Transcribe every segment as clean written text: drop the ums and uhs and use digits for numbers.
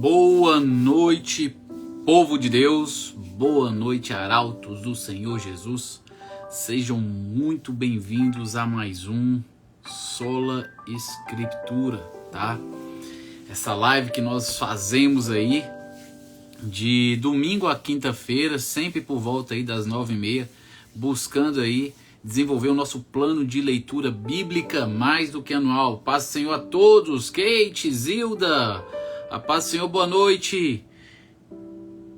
Boa noite, povo de Deus, boa noite, arautos do Senhor Jesus. Sejam muito bem-vindos a mais um Sola Escritura, tá? Essa live que nós fazemos aí de domingo a quinta-feira, sempre por volta aí das 9h30, buscando aí desenvolver o nosso plano de leitura bíblica mais do que anual. Paz do Senhor a todos. Kate, Zilda, a paz do Senhor, boa noite.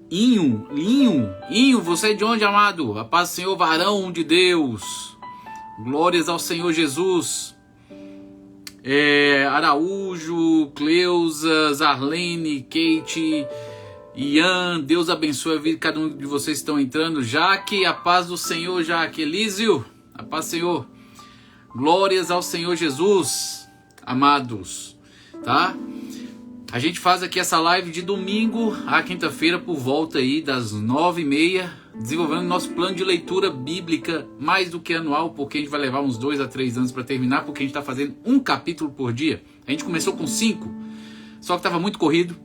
Inho, você é de onde, amado? A paz do Senhor, varão de Deus. Glórias ao Senhor Jesus. Araújo, Cleusa, Zarlene, Kate, Ian, Deus abençoe a vida de cada um de vocês que estão entrando. Jaque, a paz do Senhor, Jaque. Elísio, a paz do Senhor. Glórias ao Senhor Jesus, amados, tá? A gente faz aqui essa live de domingo a quinta-feira por volta aí das 9h30, desenvolvendo nosso plano de leitura bíblica mais do que anual, porque a gente vai levar uns 2 a 3 anos para terminar, porque a gente está fazendo um capítulo por dia. A gente começou com 5, só que estava muito corrido.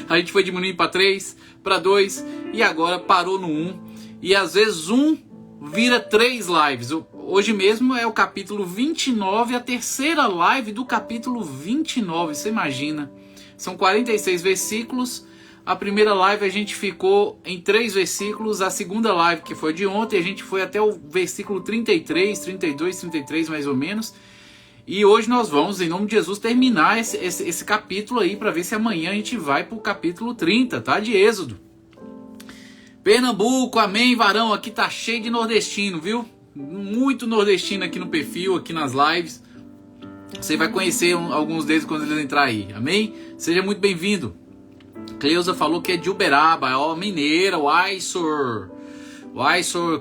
A gente foi diminuindo para 3, para 2 e agora parou no 1. E às vezes 1 vira 3 lives. Hoje mesmo é o capítulo 29, a terceira live do capítulo 29, você imagina. São 46 versículos. A primeira live a gente ficou em 3 versículos. A segunda live, que foi de ontem, a gente foi até o versículo 33, 32, 33 mais ou menos. E hoje nós vamos, em nome de Jesus, terminar esse capítulo aí, para ver se amanhã a gente vai para o capítulo 30, tá? De Êxodo. Pernambuco, amém, varão. Aqui tá cheio de nordestino, viu? Muito nordestino aqui no perfil, aqui nas lives. Você vai conhecer alguns deles quando eles entrar aí, amém? Seja muito bem-vindo. Cleusa falou que é de Uberaba, ó, mineira, o Aissor,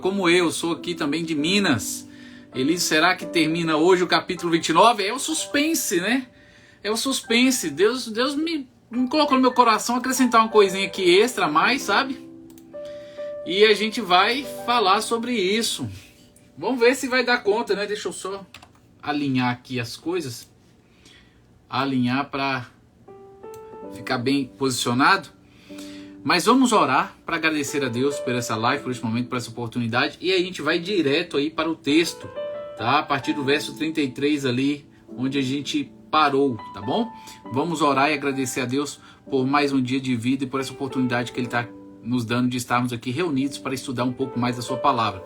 como eu, sou aqui também de Minas. Elise, será que termina hoje o capítulo 29? É o suspense, né? É o suspense. Deus me colocou no meu coração acrescentar uma coisinha aqui extra a mais, sabe? E a gente vai falar sobre isso. Vamos ver se vai dar conta, né? Deixa eu só alinhar aqui as coisas. Alinhar para ficar bem posicionado. Mas vamos orar para agradecer a Deus por essa live, por esse momento, por essa oportunidade. E a gente vai direto aí para o texto, tá? A partir do verso 33 ali, onde a gente parou, tá bom? Vamos orar e agradecer a Deus por mais um dia de vida e por essa oportunidade que Ele está nos dando de estarmos aqui reunidos para estudar um pouco mais da sua palavra.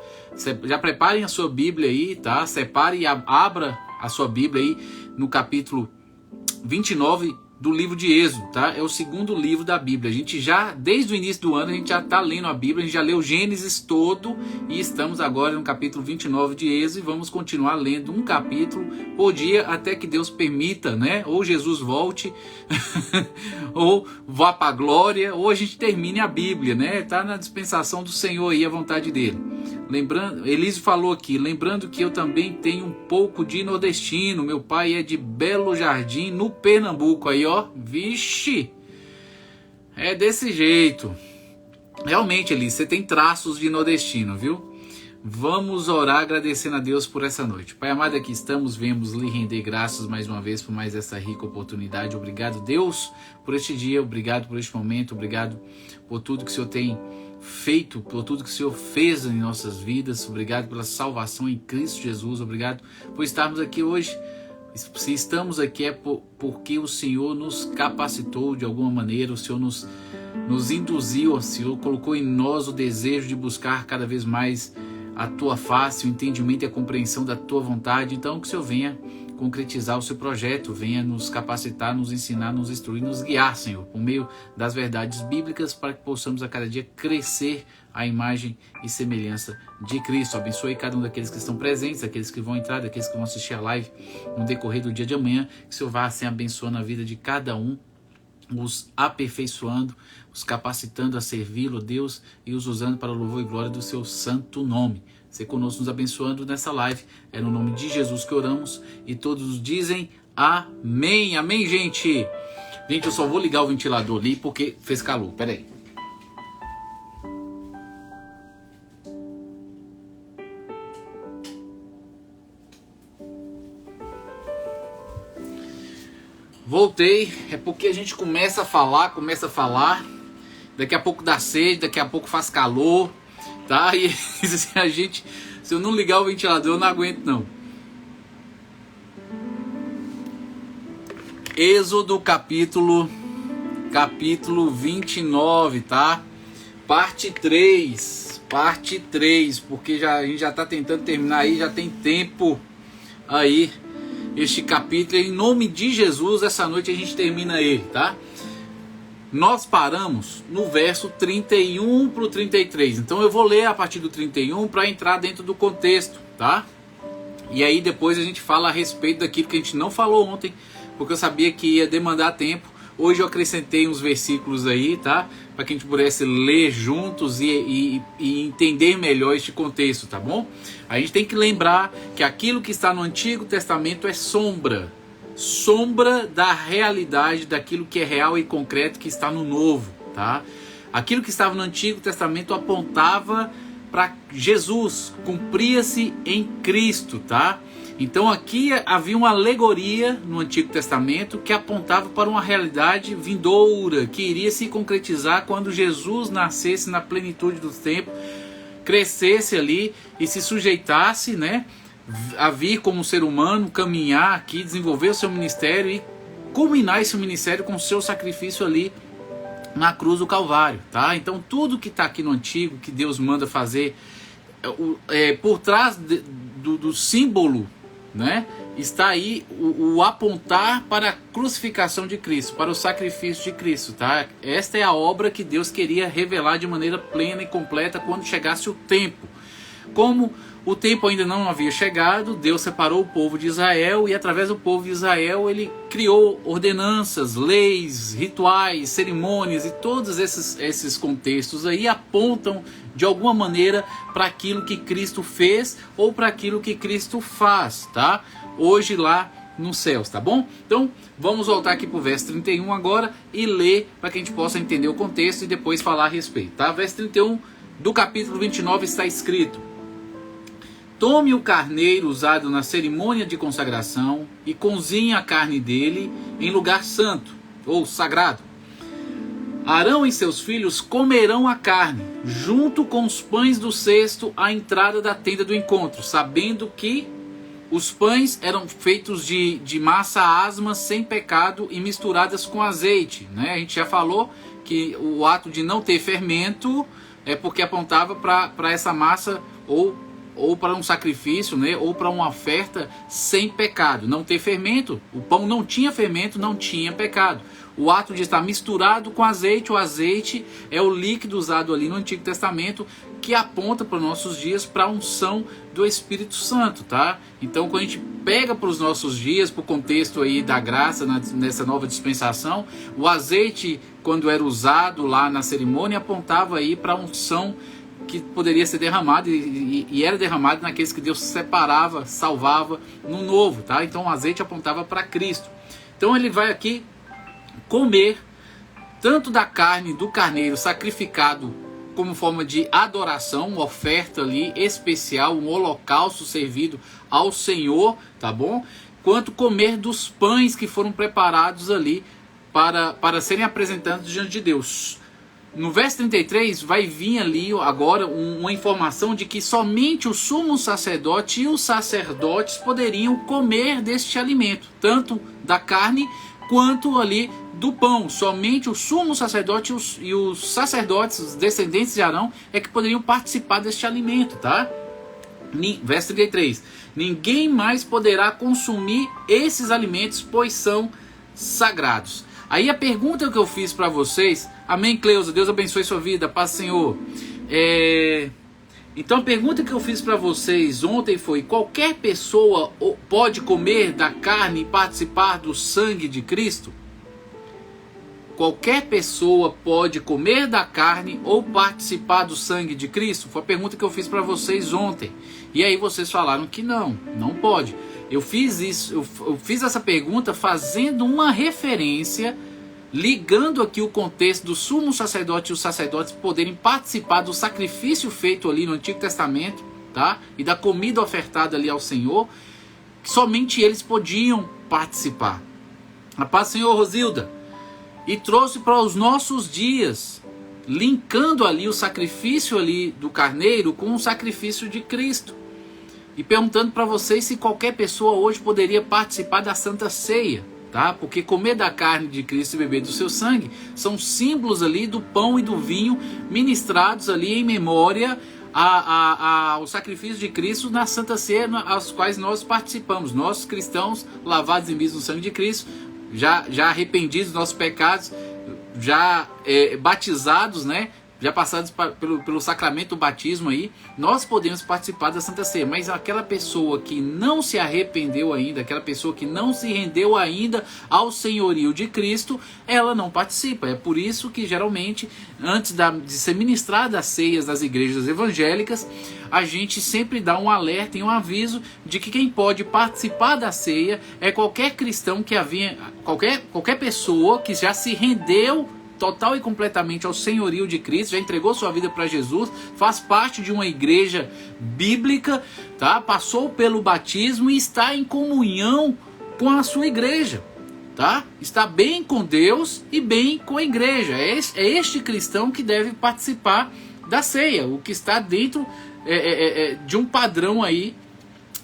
Já preparem a sua Bíblia aí, tá? Separe e abra a sua Bíblia aí no capítulo 29 do livro de Êxodo, tá? É o segundo livro da Bíblia. A gente já, desde o início do ano, a gente já está lendo a Bíblia, a gente já leu Gênesis todo e estamos agora no capítulo 29 de Êxodo e vamos continuar lendo um capítulo por dia até que Deus permita, né? Ou Jesus volte, ou vá para a glória, ou a gente termine a Bíblia, né? Tá na dispensação do Senhor aí, a vontade dele. Lembrando, Elise falou aqui, lembrando que eu também tenho um pouco de nordestino, meu pai é de Belo Jardim, no Pernambuco, aí ó, vixe, é desse jeito. Realmente, Elise, você tem traços de nordestino, viu? Vamos orar agradecendo a Deus por essa noite. Pai amado, aqui estamos, vemos lhe render graças mais uma vez por mais essa rica oportunidade. Obrigado, Deus, por este dia, obrigado por este momento, obrigado por tudo que o Senhor tem feito, por tudo que o Senhor fez em nossas vidas. Obrigado pela salvação em Cristo Jesus. Obrigado por estarmos aqui hoje. Se estamos aqui é porque o Senhor nos capacitou de alguma maneira, o Senhor nos induziu, o Senhor colocou em nós o desejo de buscar cada vez mais a Tua face, o entendimento e a compreensão da Tua vontade. Então que o Senhor venha concretizar o seu projeto, venha nos capacitar, nos ensinar, nos instruir, nos guiar, Senhor, por meio das verdades bíblicas, para que possamos a cada dia crescer a imagem e semelhança de Cristo. Abençoe cada um daqueles que estão presentes, aqueles que vão entrar, daqueles que vão assistir a live no decorrer do dia de amanhã, que o Senhor vá assim abençoando a vida de cada um, os aperfeiçoando, os capacitando a servi-lo, Deus, e os usando para o louvor e glória do seu santo nome. Ser conosco, nos abençoando nessa live. É no nome de Jesus que oramos e todos dizem amém. Amém, gente. Gente, eu só vou ligar o ventilador ali porque fez calor. Pera aí. Voltei, é porque a gente começa a falar, daqui a pouco dá sede, daqui a pouco faz calor, tá? E se eu não ligar o ventilador, eu não aguento não. Êxodo capítulo 29, tá? Parte 3, porque a gente já tá tentando terminar aí, já tem tempo aí, este capítulo. Em nome de Jesus, essa noite a gente termina ele, tá? Nós paramos no verso 31 para o 33, então eu vou ler a partir do 31 para entrar dentro do contexto, tá? E aí depois a gente fala a respeito daquilo que a gente não falou ontem, porque eu sabia que ia demandar tempo. Hoje eu acrescentei uns versículos aí, tá? Para que a gente pudesse ler juntos e entender melhor este contexto, tá bom? A gente tem que lembrar que aquilo que está no Antigo Testamento é sombra da realidade, daquilo que é real e concreto que está no Novo, tá? Aquilo que estava no Antigo Testamento apontava para Jesus, cumpria-se em Cristo, tá? Então aqui havia uma alegoria no Antigo Testamento que apontava para uma realidade vindoura, que iria se concretizar quando Jesus nascesse na plenitude do tempo, crescesse ali e se sujeitasse, né, a vir como ser humano, caminhar aqui, desenvolver o seu ministério e culminar esse ministério com o seu sacrifício ali na cruz do Calvário, tá? Então tudo que está aqui no Antigo, que Deus manda fazer, por trás do símbolo, né, está aí o apontar para a crucificação de Cristo, para o sacrifício de Cristo, tá? Esta é a obra que Deus queria revelar de maneira plena e completa quando chegasse o tempo. Como o tempo ainda não havia chegado, Deus separou o povo de Israel e através do povo de Israel ele criou ordenanças, leis, rituais, cerimônias, e todos esses contextos aí apontam de alguma maneira para aquilo que Cristo fez ou para aquilo que Cristo faz, tá? Hoje lá nos céus, tá bom? Então vamos voltar aqui para o verso 31 agora e ler para que a gente possa entender o contexto e depois falar a respeito, tá? Verso 31 do capítulo 29 está escrito: tome o carneiro usado na cerimônia de consagração e cozinhe a carne dele em lugar santo ou sagrado. Arão e seus filhos comerão a carne, junto com os pães do cesto à entrada da tenda do encontro, sabendo que os pães eram feitos de massa asma, sem pecado e misturadas com azeite, né? A gente já falou que o ato de não ter fermento é porque apontava para essa massa ou para um sacrifício, né, ou para uma oferta sem pecado. Não ter fermento, o pão não tinha fermento, não tinha pecado. O ato de estar misturado com azeite, o azeite é o líquido usado ali no Antigo Testamento que aponta para os nossos dias, para a unção do Espírito Santo, tá? Então quando a gente pega para os nossos dias, para o contexto aí da graça, nessa nova dispensação, o azeite, quando era usado lá na cerimônia, apontava aí para a unção que poderia ser derramado e era derramado naqueles que Deus separava, salvava no novo, tá? Então o azeite apontava para Cristo. Então ele vai aqui comer tanto da carne do carneiro sacrificado como forma de adoração, uma oferta ali especial, um holocausto servido ao Senhor, tá bom? Quanto comer dos pães que foram preparados ali para serem apresentados diante de Deus. No verso 33 vai vir ali agora uma informação de que somente o sumo sacerdote e os sacerdotes poderiam comer deste alimento, tanto da carne quanto ali do pão. Somente o sumo sacerdote e os sacerdotes, os descendentes de Arão, é que poderiam participar deste alimento, tá? Verso 33. Ninguém mais poderá consumir esses alimentos, pois são sagrados. Aí a pergunta que eu fiz para vocês, amém, Cleusa, Deus abençoe sua vida, paz do Senhor. Então a pergunta que eu fiz para vocês ontem foi: qualquer pessoa pode comer da carne e participar do sangue de Cristo? Qualquer pessoa pode comer da carne ou participar do sangue de Cristo? Foi a pergunta que eu fiz para vocês ontem. E aí vocês falaram que não pode. Eu fiz isso, eu fiz essa pergunta fazendo uma referência, ligando aqui o contexto do sumo sacerdote e os sacerdotes poderem participar do sacrifício feito ali no Antigo Testamento, tá? E da comida ofertada ali ao Senhor, que somente eles podiam participar. A paz do Senhor, Rosilda. E trouxe para os nossos dias, linkando ali o sacrifício ali do carneiro com o sacrifício de Cristo. E perguntando para vocês se qualquer pessoa hoje poderia participar da Santa Ceia, tá? Porque comer da carne de Cristo e beber do seu sangue são símbolos ali do pão e do vinho ministrados ali em memória ao sacrifício de Cristo na Santa Ceia, aos quais nós participamos. Nós cristãos, lavados em no sangue de Cristo, já arrependidos dos nossos pecados, já batizados, né? Já passados pelo sacramento do batismo aí, nós podemos participar da Santa Ceia. Mas aquela pessoa que não se arrependeu ainda, aquela pessoa que não se rendeu ainda ao senhorio de Cristo, ela não participa. É por isso que geralmente, antes de ser ministrada as ceias das igrejas evangélicas, a gente sempre dá um alerta e um aviso de que quem pode participar da ceia é qualquer cristão que qualquer pessoa que já se rendeu total e completamente ao senhorio de Cristo, já entregou sua vida para Jesus, faz parte de uma igreja bíblica, tá? Passou pelo batismo e está em comunhão com a sua igreja, tá? Está bem com Deus e bem com a igreja. É este cristão que deve participar da ceia, o que está dentro de um padrão aí,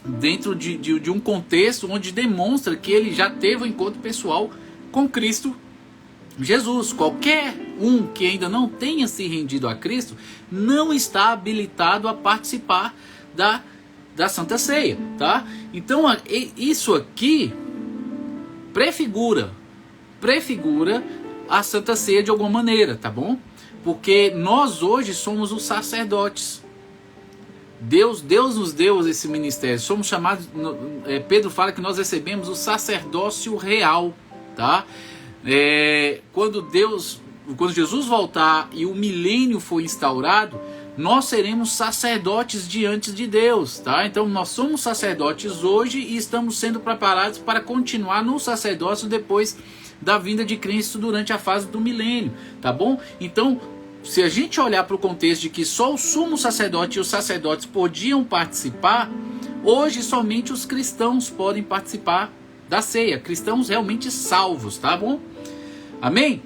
dentro de um contexto onde demonstra que ele já teve um encontro pessoal com Cristo Jesus. Qualquer um que ainda não tenha se rendido a Cristo não está habilitado a participar da Santa Ceia, tá? Então isso aqui prefigura a Santa Ceia de alguma maneira, tá bom? Porque nós hoje somos os sacerdotes. Deus nos deu esse ministério. Somos chamados, Pedro fala que nós recebemos o sacerdócio real, tá? Quando Jesus voltar e o milênio for instaurado, nós seremos sacerdotes diante de Deus, tá? Então nós somos sacerdotes hoje e estamos sendo preparados para continuar no sacerdócio depois da vinda de Cristo durante a fase do milênio, tá bom? Então, se a gente olhar para o contexto de que só o sumo sacerdote e os sacerdotes podiam participar, hoje somente os cristãos podem participar da ceia, cristãos realmente salvos, tá bom? Amém?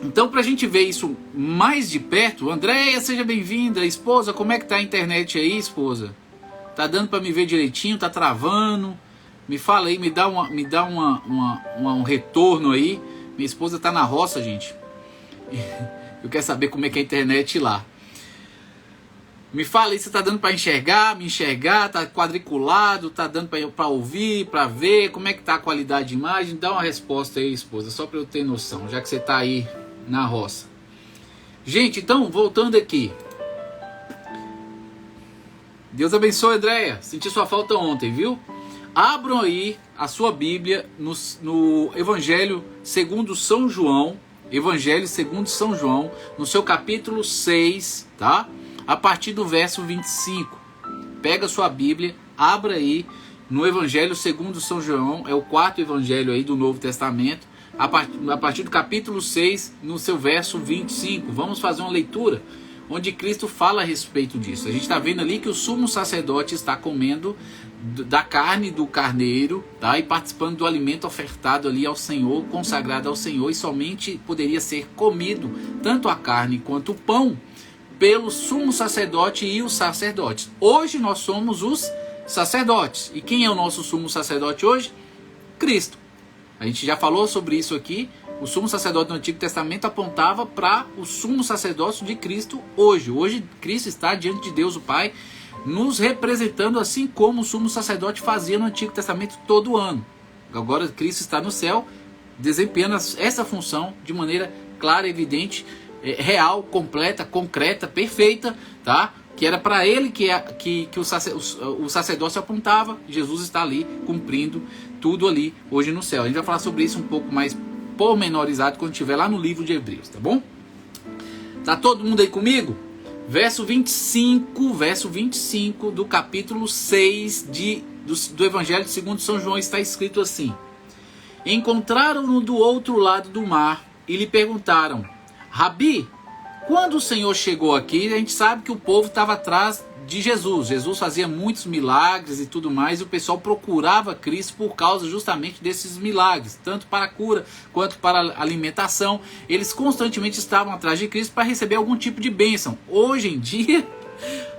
Então, para a gente ver isso mais de perto, Andréia, seja bem-vinda. Esposa, como é que tá a internet aí, esposa? Tá dando para me ver direitinho? Tá travando? Me fala aí, me dá um retorno aí. Minha esposa tá na roça, gente. Eu quero saber como é que é a internet lá. Me fala aí se tá dando para me enxergar, tá quadriculado, tá dando para ouvir, para ver, como é que tá a qualidade de imagem? Dá uma resposta aí, esposa, só para eu ter noção, já que você tá aí na roça. Gente, então, voltando aqui. Deus abençoe, Andréia. Senti sua falta ontem, viu? Abram aí a sua Bíblia no Evangelho segundo São João, Evangelho segundo São João, no seu capítulo 6, tá? A partir do verso 25. Pega a sua Bíblia, abra aí no Evangelho segundo São João, é o quarto evangelho aí do Novo Testamento, a partir do capítulo 6, no seu verso 25. Vamos fazer uma leitura onde Cristo fala a respeito disso. A gente está vendo ali que o sumo sacerdote está comendo da carne do carneiro, tá? E participando do alimento ofertado ali ao Senhor, consagrado ao Senhor, e somente poderia ser comido tanto a carne quanto o pão pelo sumo sacerdote e os sacerdotes. Hoje nós somos os sacerdotes. E quem é o nosso sumo sacerdote hoje? Cristo. A gente já falou sobre isso aqui. O sumo sacerdote do Antigo Testamento apontava para o sumo sacerdócio de Cristo hoje. Hoje Cristo está diante de Deus o Pai, nos representando assim como o sumo sacerdote fazia no Antigo Testamento todo ano. Agora Cristo está no céu, desempenhando essa função de maneira clara, evidente, real, completa, concreta, perfeita, tá? Que era para ele que o sacerdócio apontava. Jesus está ali cumprindo tudo ali hoje no céu. A gente vai falar sobre isso um pouco mais pormenorizado quando estiver lá no livro de Hebreus, tá bom? Tá todo mundo aí comigo? Verso 25 do capítulo 6 do Evangelho segundo São João está escrito assim: encontraram-no do outro lado do mar e lhe perguntaram: Rabi, quando o Senhor chegou aqui, a gente sabe que o povo estava atrás de Jesus. Jesus fazia muitos milagres e tudo mais, e o pessoal procurava Cristo por causa justamente desses milagres, tanto para a cura quanto para a alimentação. Eles constantemente estavam atrás de Cristo para receber algum tipo de bênção. Hoje em dia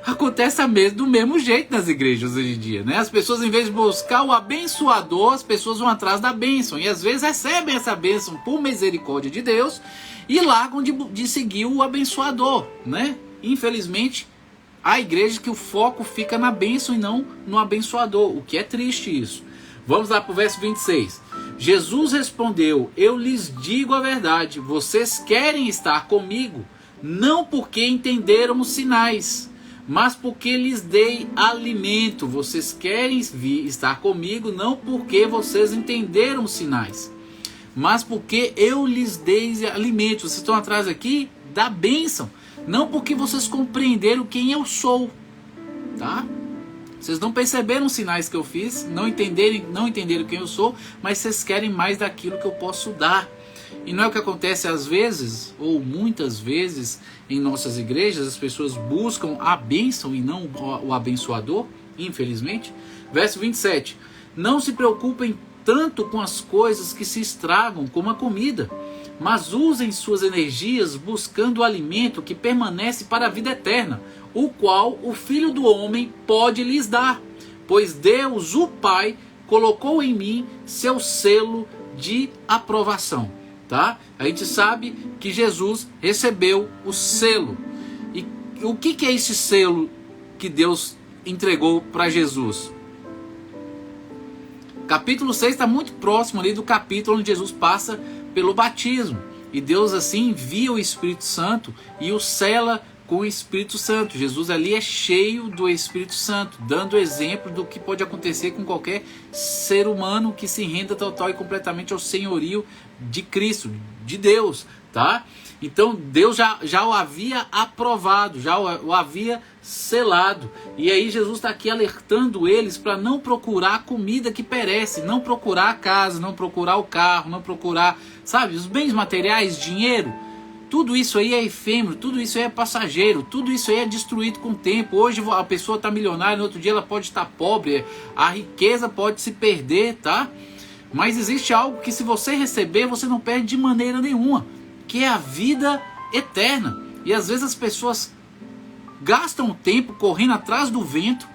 acontece do mesmo jeito nas igrejas hoje em dia, né? As pessoas, em vez de buscar o abençoador, as pessoas vão atrás da bênção, e às vezes recebem essa bênção por misericórdia de Deus e largam de seguir o abençoador, né? Infelizmente, há igrejas que o foco fica na bênção e não no abençoador, o que é triste isso. Vamos lá para o verso 26. Jesus respondeu: eu lhes digo a verdade, vocês querem estar comigo, não porque entenderam os sinais, mas porque lhes dei alimento. Vocês querem estar comigo, não porque vocês entenderam os sinais, mas porque eu lhes dei alimento. Vocês estão atrás aqui da bênção, não porque vocês compreenderam quem eu sou, tá? Vocês não perceberam os sinais que eu fiz, não entenderam quem eu sou, mas vocês querem mais daquilo que eu posso dar. E não é o que acontece às vezes, ou muitas vezes, em nossas igrejas. As pessoas buscam a bênção e não o abençoador, infelizmente. Verso 27. Não se preocupem tanto com as coisas que se estragam, como a comida, mas usem suas energias buscando o alimento que permanece para a vida eterna, o qual o Filho do Homem pode lhes dar, pois Deus, o Pai, colocou em mim seu selo de aprovação. Tá? A gente sabe que Jesus recebeu o selo. E o que é esse selo que Deus entregou para Jesus? Capítulo 6 está muito próximo ali do capítulo onde Jesus passa pelo batismo. E Deus assim envia o Espírito Santo e o sela com o Espírito Santo. Jesus ali é cheio do Espírito Santo, dando exemplo do que pode acontecer com qualquer ser humano que se renda total e completamente ao senhorio de Cristo, de Deus, tá? Então Deus já o havia aprovado, já o havia selado. E aí Jesus está aqui alertando eles para não procurar comida que perece, não procurar a casa, não procurar o carro, não procurar, sabe, os bens materiais, dinheiro. Tudo isso aí é efêmero, tudo isso aí é passageiro, tudo isso aí é destruído com o tempo. Hoje a pessoa está milionária, no outro dia ela pode estar pobre, a riqueza pode se perder, tá? Mas existe algo que, se você receber, você não perde de maneira nenhuma, que é a vida eterna. E às vezes as pessoas gastam tempo correndo atrás do vento,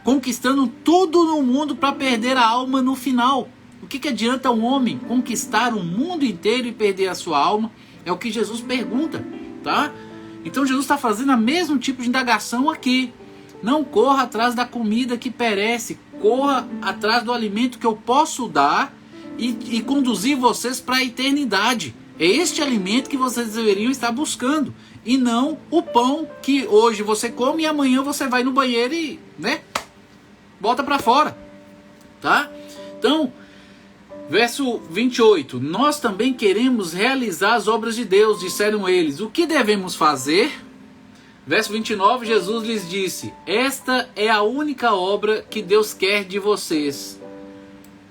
conquistando tudo no mundo para perder a alma no final. O que adianta um homem conquistar o mundo inteiro e perder a sua alma? É o que Jesus pergunta, tá? Então Jesus está fazendo o mesmo tipo de indagação aqui. Não corra atrás da comida que perece, corra atrás do alimento que eu posso dar e conduzir vocês para a eternidade. É este alimento que vocês deveriam estar buscando, e não o pão que hoje você come e amanhã você vai no banheiro e, né, bota para fora, tá? Então, verso 28. Nós também queremos realizar as obras de Deus, disseram eles. O que devemos fazer? Verso 29, Jesus lhes disse: esta é a única obra que Deus quer de vocês.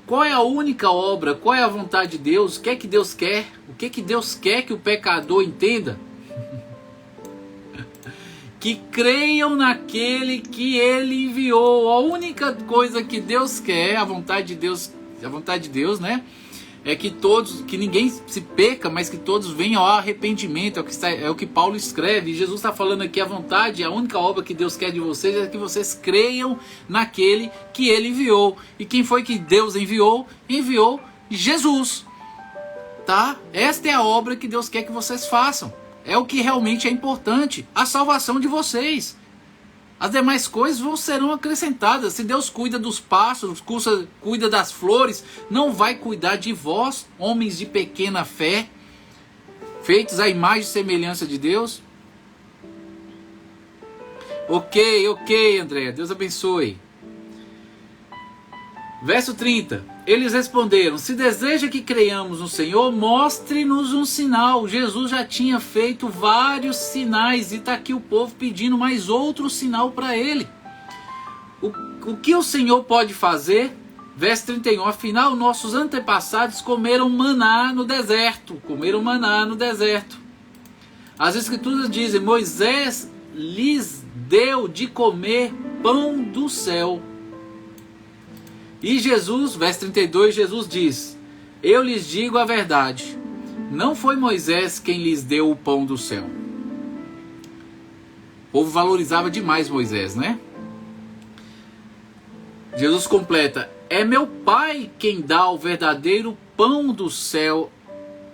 Qual é a única obra? Qual é a vontade de Deus? O que é que Deus quer? O que é que Deus quer que o pecador entenda? Que creiam naquele que Ele enviou. A única coisa que Deus quer, a vontade de Deus, né? É que ninguém se peca, mas que todos venham ao arrependimento. É o que Paulo escreve. E Jesus está falando aqui: a única obra que Deus quer de vocês é que vocês creiam naquele que Ele enviou. E quem foi que Deus enviou? Enviou Jesus, tá? Esta é a obra que Deus quer que vocês façam. É o que realmente é importante, a salvação de vocês. As demais coisas serão acrescentadas. Se Deus cuida dos pássaros, cuida das flores, não vai cuidar de vós, homens de pequena fé, feitos à imagem e semelhança de Deus? Ok, André, Deus abençoe. Verso 30. Eles responderam: se deseja que creiamos no Senhor, mostre-nos um sinal. Jesus já tinha feito vários sinais e está aqui o povo pedindo mais outro sinal para ele. O que o Senhor pode fazer? Verso 31. Afinal, nossos antepassados comeram maná no deserto. As Escrituras dizem: Moisés lhes deu de comer pão do céu. E Jesus, verso 32, Jesus diz: eu lhes digo a verdade, não foi Moisés quem lhes deu o pão do céu. O povo valorizava demais Moisés, né? Jesus completa: é meu Pai quem dá o verdadeiro pão do céu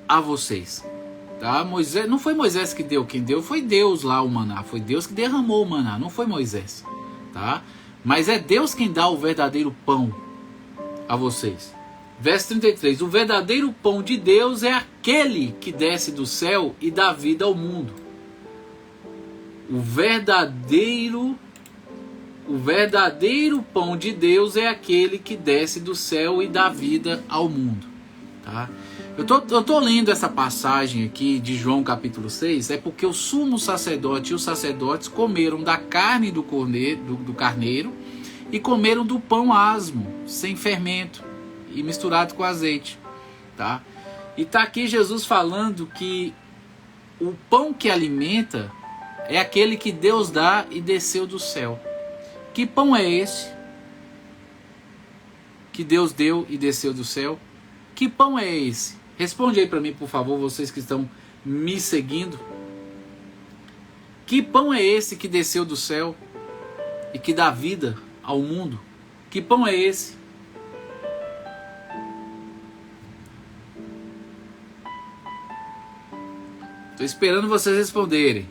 a vocês. Tá? Moisés, não foi Moisés que deu, quem deu foi Deus lá o maná, foi Deus que derramou o maná, não foi Moisés, tá? Mas é Deus quem dá o verdadeiro pão a vocês. Verso 33, o verdadeiro pão de Deus é aquele que desce do céu e dá vida ao mundo. O verdadeiro pão de Deus é aquele que desce do céu e dá vida ao mundo, tá? Eu tô lendo essa passagem aqui de João capítulo 6, é porque o sumo sacerdote e os sacerdotes comeram da carne do carneiro e comeram do pão asmo, sem fermento e misturado com azeite, tá? E tá aqui Jesus falando que o pão que alimenta é aquele que Deus dá e desceu do céu. Que pão é esse que Deus deu e desceu do céu? Que pão é esse? Responde aí para mim, por favor, vocês que estão me seguindo. Que pão é esse que desceu do céu e que dá vida ao mundo? Que pão é esse? Estou esperando vocês responderem.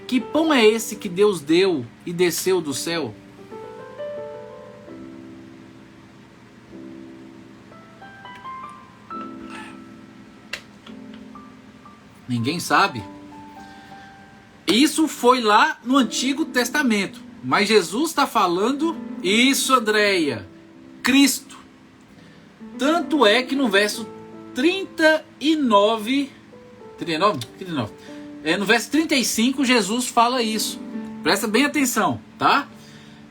Que pão é esse que Deus deu e desceu do céu? Ninguém sabe. Isso foi lá no Antigo Testamento. Mas Jesus está falando isso, Andréia. Cristo. Tanto é que no verso 39... no verso 35, Jesus fala isso. Presta bem atenção, tá?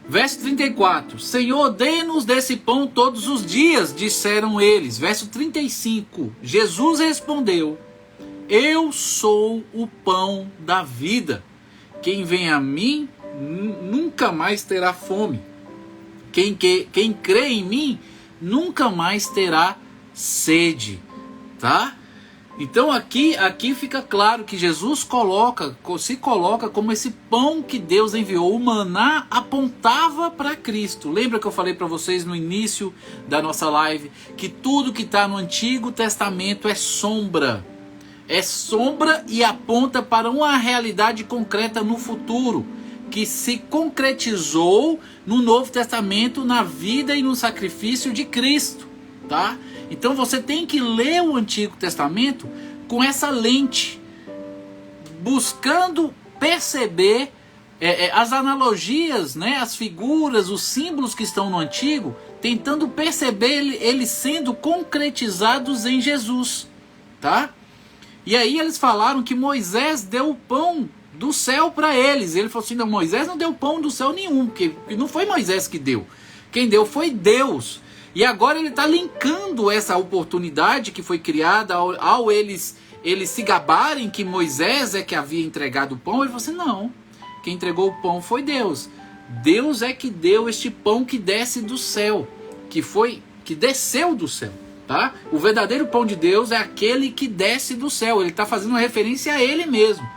Verso 34. Senhor, dê-nos desse pão todos os dias, disseram eles. Verso 35. Jesus respondeu: eu sou o pão da vida. Quem vem a mim nunca mais terá fome. Quem crê em mim nunca mais terá sede. Tá? Então aqui fica claro que Jesus se coloca como esse pão que Deus enviou. O maná apontava para Cristo. Lembra que eu falei para vocês no início da nossa live que tudo que está no Antigo Testamento é sombra. É sombra e aponta para uma realidade concreta no futuro, que se concretizou no Novo Testamento, na vida e no sacrifício de Cristo, tá? Então você tem que ler o Antigo Testamento com essa lente, buscando perceber as analogias, né, as figuras, os símbolos que estão no Antigo, tentando perceber eles sendo concretizados em Jesus, tá? E aí eles falaram que Moisés deu o pão do céu para eles. Ele falou assim: não, Moisés não deu pão do céu nenhum, porque não foi Moisés que deu. Quem deu foi Deus. E agora ele está linkando essa oportunidade que foi criada ao eles se gabarem que Moisés é que havia entregado o pão. Ele falou assim: não, quem entregou o pão foi Deus. Deus é que deu este pão que desce do céu, que desceu do céu. Tá? O verdadeiro pão de Deus é aquele que desce do céu. Ele está fazendo uma referência a ele mesmo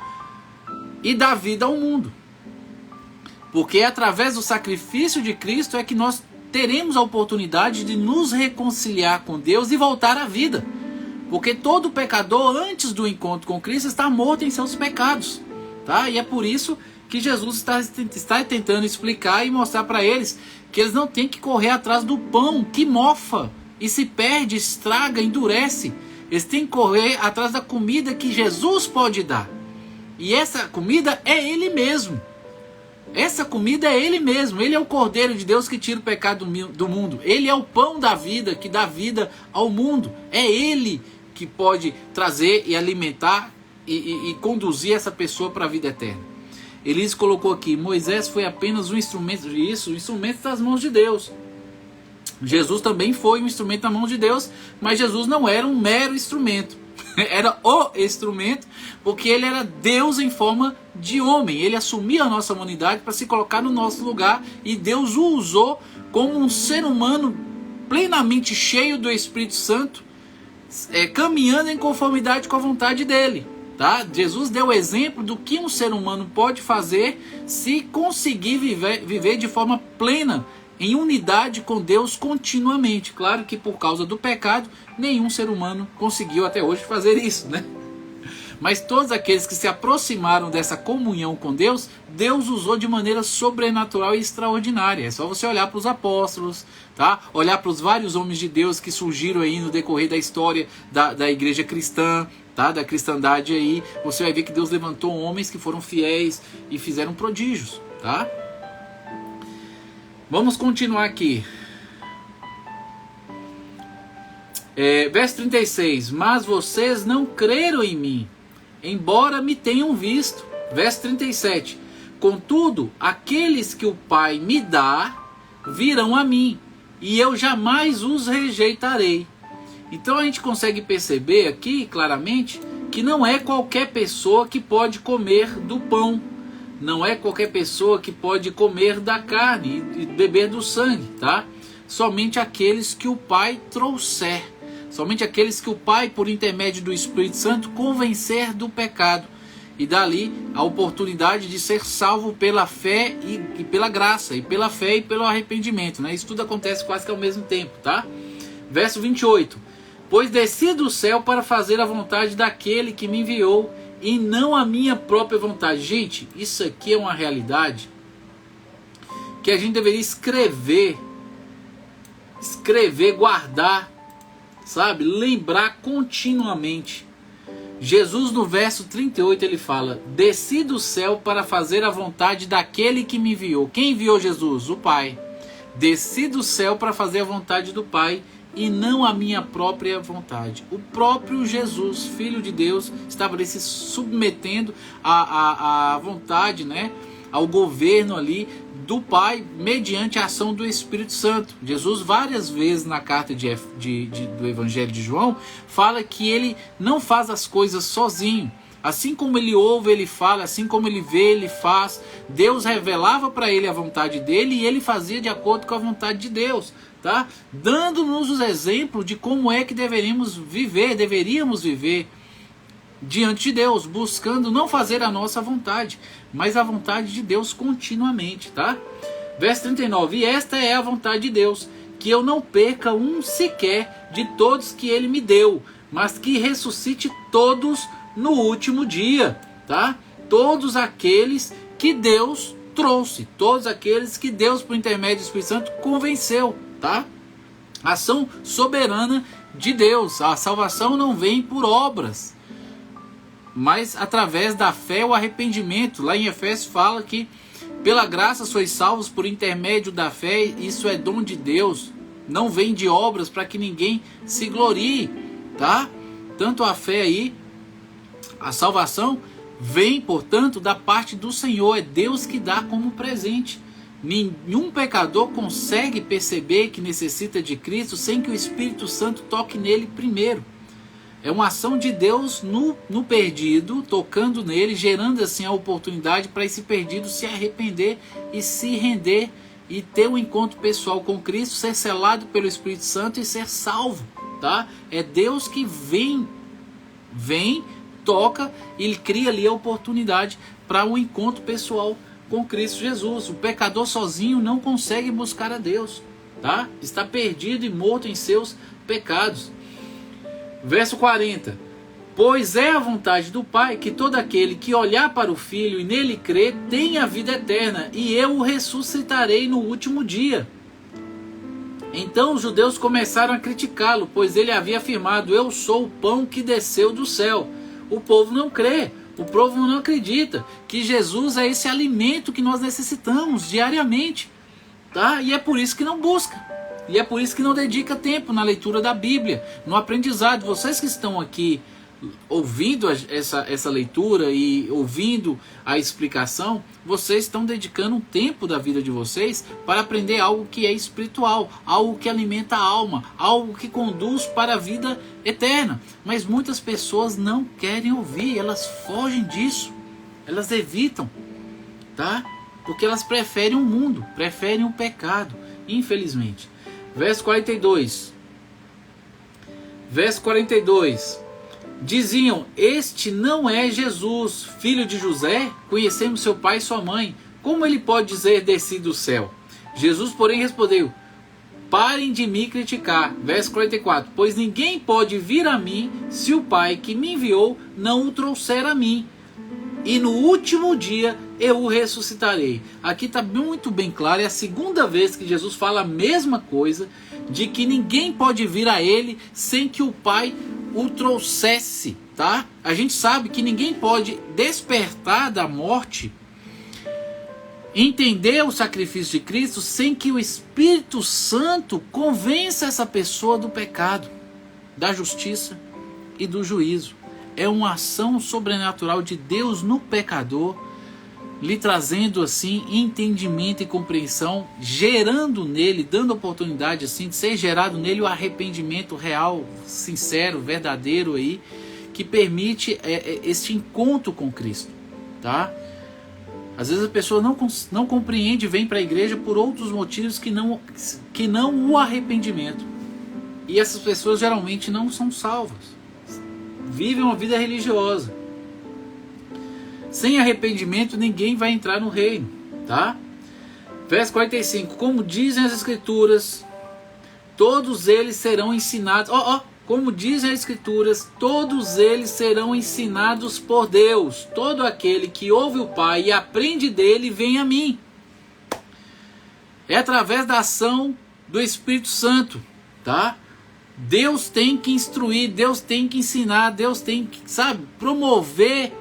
e dá vida ao mundo, porque através do sacrifício de Cristo é que nós teremos a oportunidade de nos reconciliar com Deus e voltar à vida, porque todo pecador antes do encontro com Cristo está morto em seus pecados, tá? E é por isso que Jesus está tentando explicar e mostrar para eles que eles não têm que correr atrás do pão que mofa e se perde, estraga, endurece. Eles têm que correr atrás da comida que Jesus pode dar. E essa comida é Ele mesmo. Essa comida é Ele mesmo. Ele é o Cordeiro de Deus que tira o pecado do mundo. Ele é o pão da vida que dá vida ao mundo. É Ele que pode trazer e alimentar e conduzir essa pessoa para a vida eterna. Elise colocou aqui: Moisés foi apenas um instrumento disso, um instrumento das mãos de Deus. Jesus também foi um instrumento na mão de Deus, mas Jesus não era um mero instrumento. era o instrumento, porque ele era Deus em forma de homem. Ele assumia a nossa humanidade para se colocar no nosso lugar, e Deus o usou como um ser humano plenamente cheio do Espírito Santo, caminhando em conformidade com a vontade dele. Tá? Jesus deu o exemplo do que um ser humano pode fazer se conseguir viver de forma plena, em unidade com Deus continuamente. Claro que por causa do pecado, nenhum ser humano conseguiu até hoje fazer isso, né? Mas todos aqueles que se aproximaram dessa comunhão com Deus, Deus usou de maneira sobrenatural e extraordinária. É só você olhar para os apóstolos, tá? Olhar para os vários homens de Deus que surgiram aí no decorrer da história da igreja cristã, tá? Da cristandade aí. Você vai ver que Deus levantou homens que foram fiéis e fizeram prodígios, tá? Vamos continuar aqui. Verso 36. Mas vocês não creram em mim, embora me tenham visto. Verso 37. Contudo, aqueles que o Pai me dá, virão a mim, e eu jamais os rejeitarei. Então a gente consegue perceber aqui claramente que não é qualquer pessoa que pode comer do pão. Não é qualquer pessoa que pode comer da carne e beber do sangue, tá? Somente aqueles que o Pai trouxer. Somente aqueles que o Pai, por intermédio do Espírito Santo, convencer do pecado. E dali a oportunidade de ser salvo pela fé e pela graça. E pela fé e pelo arrependimento, né? Isso tudo acontece quase que ao mesmo tempo, tá? Verso 28. Pois desci do céu para fazer a vontade daquele que me enviou, e não a minha própria vontade. Gente, isso aqui é uma realidade que a gente deveria escrever, guardar, sabe? Lembrar continuamente. Jesus no verso 38 ele fala: desci do céu para fazer a vontade daquele que me enviou. Quem enviou Jesus? O Pai. Desci do céu para fazer a vontade do Pai, e não a minha própria vontade. O próprio Jesus, Filho de Deus, estava ali se submetendo à vontade, né, ao governo ali do Pai, mediante a ação do Espírito Santo. Jesus várias vezes na carta do Evangelho de João fala que ele não faz as coisas sozinho. Assim como ele ouve, ele fala, assim como ele vê, ele faz. Deus revelava para ele a vontade dele e ele fazia de acordo com a vontade de Deus, tá? Dando-nos os exemplos de como é que deveríamos viver diante de Deus, buscando não fazer a nossa vontade, mas a vontade de Deus continuamente, tá? Verso 39, e esta é a vontade de Deus, que eu não perca um sequer de todos que ele me deu, mas que ressuscite todos no último dia, tá? Todos aqueles que Deus trouxe, todos aqueles que Deus, por intermédio do Espírito Santo, convenceu, tá? Ação soberana de Deus. A salvação não vem por obras, mas através da fé, o arrependimento. Lá em Efésios fala que pela graça sois salvos por intermédio da fé. Isso é dom de Deus, não vem de obras para que ninguém se glorie, tá? Tanto a fé aí, a salvação vem, portanto, da parte do Senhor. É Deus que dá como presente. Nenhum pecador consegue perceber que necessita de Cristo sem que o Espírito Santo toque nele primeiro. É uma ação de Deus no perdido, tocando nele, gerando assim a oportunidade para esse perdido se arrepender e se render e ter um encontro pessoal com Cristo, ser selado pelo Espírito Santo e ser salvo, tá? É Deus que vem, toca e cria ali a oportunidade para um encontro pessoal com Cristo Jesus. O pecador sozinho não consegue buscar a Deus, tá? Está perdido e morto em seus pecados. Verso 40. Pois é a vontade do Pai que todo aquele que olhar para o Filho e nele crer tenha a vida eterna, e eu o ressuscitarei no último dia. Então os judeus começaram a criticá-lo, pois ele havia afirmado: eu sou o pão que desceu do céu. O povo não crê, o povo não acredita que Jesus é esse alimento que nós necessitamos diariamente, tá? E é por isso que não busca. E é por isso que não dedica tempo na leitura da Bíblia, no aprendizado. Vocês que estão aqui ouvindo essa leitura e ouvindo a explicação, vocês estão dedicando um tempo da vida de vocês para aprender algo que é espiritual, algo que alimenta a alma, algo que conduz para a vida eterna. Mas muitas pessoas não querem ouvir, elas fogem disso, elas evitam, tá? Porque elas preferem o mundo, preferem o pecado, infelizmente. Verso 42. Verso 42. Diziam: este não é Jesus, filho de José? Conhecemos seu pai e sua mãe. Como ele pode dizer desci do céu? Jesus, porém, respondeu: parem de me criticar. Verso 44. Pois ninguém pode vir a mim se o Pai que me enviou não o trouxer a mim. E no último dia eu o ressuscitarei. Aqui está muito bem claro, é a segunda vez que Jesus fala a mesma coisa, de que ninguém pode vir a ele sem que o Pai o trouxesse, tá? A gente sabe que ninguém pode despertar da morte, entender o sacrifício de Cristo, sem que o Espírito Santo convença essa pessoa do pecado, da justiça e do juízo. É uma ação sobrenatural de Deus no pecador, lhe trazendo assim entendimento e compreensão, gerando nele, dando oportunidade assim de ser gerado nele o arrependimento real, sincero, verdadeiro aí, que permite este encontro com Cristo, tá? Às vezes a pessoa não compreende, vem para a igreja por outros motivos que não o arrependimento. E essas pessoas geralmente não são salvas, vivem uma vida religiosa. Sem arrependimento ninguém vai entrar no reino, tá? Verso 45. Como dizem as escrituras, todos eles serão ensinados. Como dizem as escrituras, todos eles serão ensinados por Deus. Todo aquele que ouve o Pai e aprende dele, vem a mim. É através da ação do Espírito Santo, tá? Deus tem que instruir, Deus tem que ensinar, Deus tem que, promover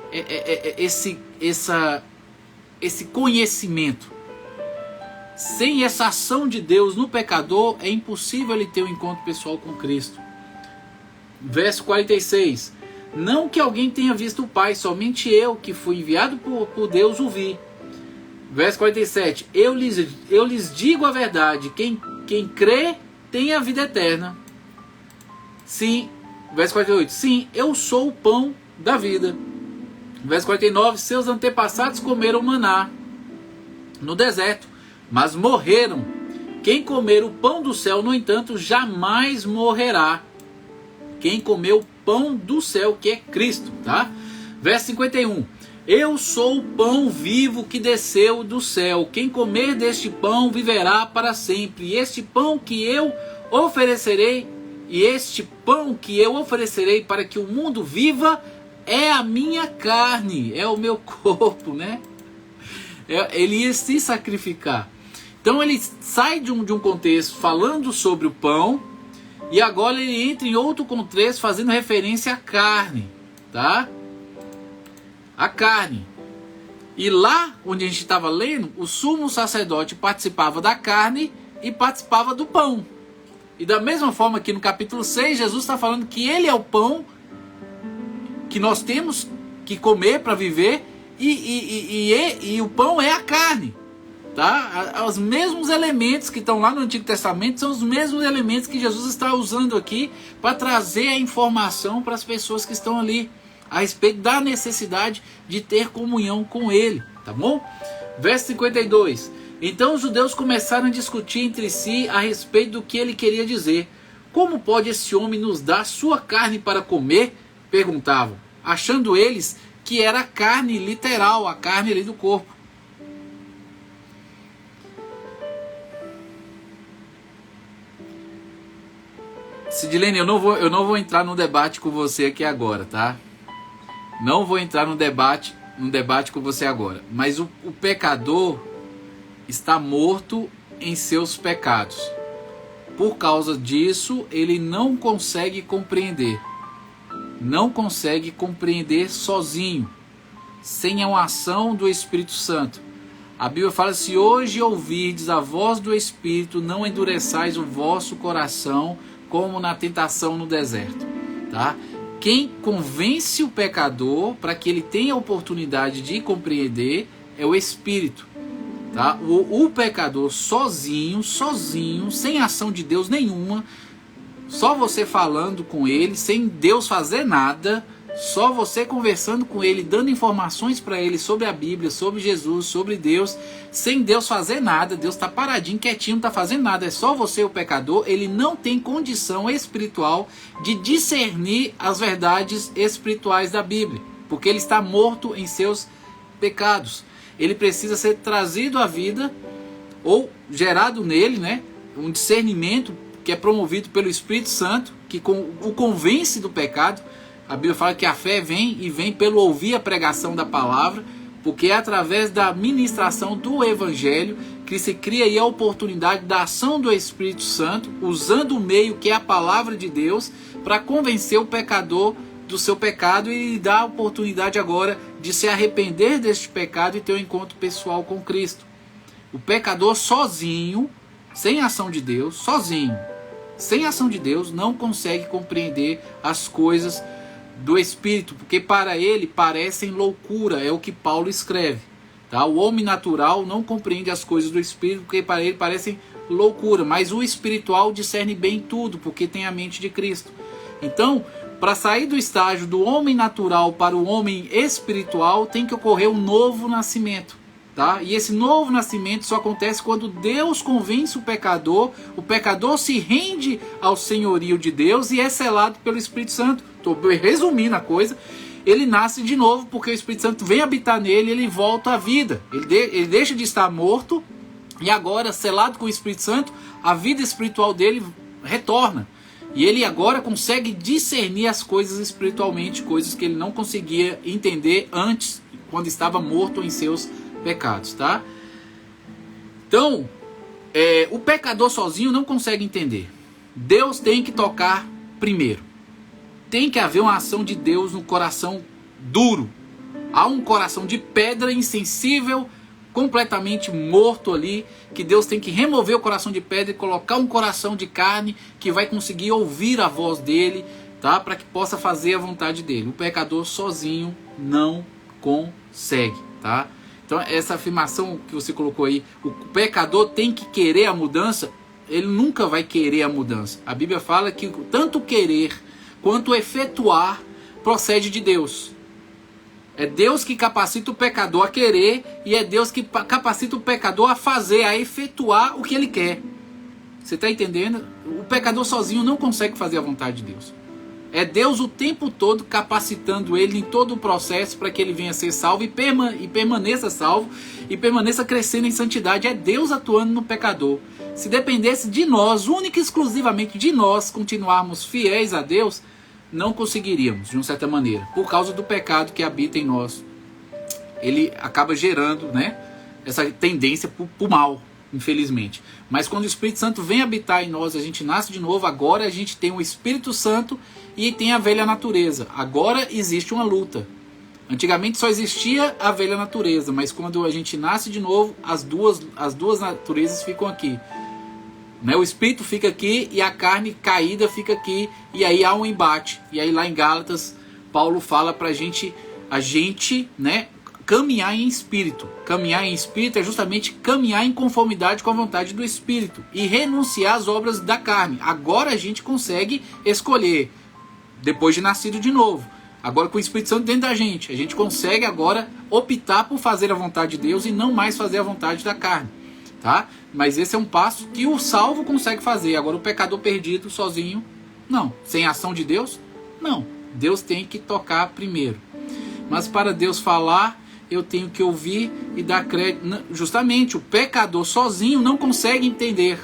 esse conhecimento. Sem essa ação de Deus no pecador, é impossível ele ter um encontro pessoal com Cristo. Verso 46. Não que alguém tenha visto o Pai, somente eu, que fui enviado por Deus, o vi. Verso 47. Eu lhes digo a verdade, quem crê tem a vida eterna. Sim, verso 48, sim, eu sou o pão da vida. Verso 49, seus antepassados comeram maná no deserto, mas morreram. Quem comer o pão do céu, no entanto, jamais morrerá. Quem comer o pão do céu, que é Cristo, tá? Verso 51, eu sou o pão vivo que desceu do céu. Quem comer deste pão viverá para sempre. E este pão que eu oferecerei para que o mundo viva é a minha carne, é o meu corpo, né? Ele ia se sacrificar. Então ele sai de um contexto falando sobre o pão, e agora ele entra em outro contexto fazendo referência à carne, tá? A carne. E lá onde a gente estava lendo, o sumo sacerdote participava da carne e participava do pão. E da mesma forma que no capítulo 6, Jesus está falando que ele é o pão que nós temos que comer para viver, e o pão é a carne, tá? Os mesmos elementos que estão lá no Antigo Testamento são os mesmos elementos que Jesus está usando aqui para trazer a informação para as pessoas que estão ali a respeito da necessidade de ter comunhão com ele, tá bom? Verso 52. Então os judeus começaram a discutir entre si a respeito do que ele queria dizer. Como pode esse homem nos dar sua carne para comer? Perguntavam, achando eles que era carne literal, a carne ali do corpo. Sidilene, eu não vou entrar no debate com você aqui agora, tá? Não vou entrar no debate com você agora. Mas o pecador está morto em seus pecados. Por causa disso, ele não consegue compreender. Não consegue compreender sozinho, sem a ação do Espírito Santo. A Bíblia fala: se hoje ouvirdes a voz do Espírito, não endureçais o vosso coração, como na tentação no deserto. Tá? Quem convence o pecador para que ele tenha a oportunidade de compreender é o Espírito. Tá? O pecador sozinho, sem ação de Deus nenhuma, só você falando com ele, sem Deus fazer nada, só você conversando com ele, dando informações para ele sobre a Bíblia, sobre Jesus, sobre Deus, sem Deus fazer nada, Deus está paradinho, quietinho, não está fazendo nada, é só você o pecador, ele não tem condição espiritual de discernir as verdades espirituais da Bíblia, porque ele está morto em seus pecados. Ele precisa ser trazido à vida, ou gerado nele, né, um discernimento que é promovido pelo Espírito Santo, que o convence do pecado. A Bíblia fala que a fé vem pelo ouvir a pregação da palavra, porque é através da ministração do Evangelho que se cria aí a oportunidade da ação do Espírito Santo, usando o meio que é a palavra de Deus, para convencer o pecador do seu pecado e lhe dar a oportunidade agora de se arrepender deste pecado e ter um encontro pessoal com Cristo. O pecador sozinho, sem ação de Deus, sem ação de Deus, não consegue compreender as coisas do Espírito, porque para ele parecem loucura, é o que Paulo escreve. Tá? O homem natural não compreende as coisas do Espírito, porque para ele parecem loucura, mas o espiritual discerne bem tudo, porque tem a mente de Cristo. Então, para sair do estágio do homem natural para o homem espiritual, tem que ocorrer um novo nascimento. Tá? E esse novo nascimento só acontece quando Deus convence o pecador se rende ao senhorio de Deus e é selado pelo Espírito Santo. Estou resumindo a coisa. Ele nasce de novo porque o Espírito Santo vem habitar nele e ele volta à vida. Ele deixa de estar morto e agora, selado com o Espírito Santo, a vida espiritual dele retorna. E ele agora consegue discernir as coisas espiritualmente, coisas que ele não conseguia entender antes, quando estava morto em seus pecados, tá? Então, o pecador sozinho não consegue entender. Deus tem que tocar primeiro. Tem que haver uma ação de Deus no coração duro. Há um coração de pedra insensível, completamente morto ali, que Deus tem que remover o coração de pedra e colocar um coração de carne que vai conseguir ouvir a voz dele, tá? Para que possa fazer a vontade dele. O pecador sozinho não consegue, tá? Então essa afirmação que você colocou aí, o pecador tem que querer a mudança, ele nunca vai querer a mudança. A Bíblia fala que tanto querer quanto efetuar procede de Deus. É Deus que capacita o pecador a querer e é Deus que capacita o pecador a fazer, a efetuar o que ele quer. Você está entendendo? O pecador sozinho não consegue fazer a vontade de Deus. É Deus o tempo todo capacitando ele em todo o processo para que ele venha a ser salvo e permaneça salvo e permaneça crescendo em santidade. É Deus atuando no pecador. Se dependesse de nós, única e exclusivamente de nós, continuarmos fiéis a Deus, não conseguiríamos, de uma certa maneira, por causa do pecado que habita em nós. Ele acaba gerando, né, essa tendência para o mal, infelizmente. Mas quando o Espírito Santo vem habitar em nós, a gente nasce de novo, agora a gente tem o Espírito Santo e tem a velha natureza. Agora existe uma luta. Antigamente só existia a velha natureza, mas quando a gente nasce de novo, as duas naturezas ficam aqui. Né? O espírito fica aqui e a carne caída fica aqui, e aí há um embate. E aí lá em Gálatas, Paulo fala pra gente, né, caminhar em espírito. Caminhar em espírito é justamente caminhar em conformidade com a vontade do Espírito e renunciar às obras da carne. Agora a gente consegue escolher, depois de nascido de novo. Agora com o Espírito Santo dentro da gente, a gente consegue agora optar por fazer a vontade de Deus e não mais fazer a vontade da carne. Tá? Mas esse é um passo que o salvo consegue fazer. Agora o pecador perdido sozinho, não. Sem ação de Deus, não. Deus tem que tocar primeiro. Mas para Deus falar, eu tenho que ouvir e dar crédito. Justamente, o pecador sozinho não consegue entender.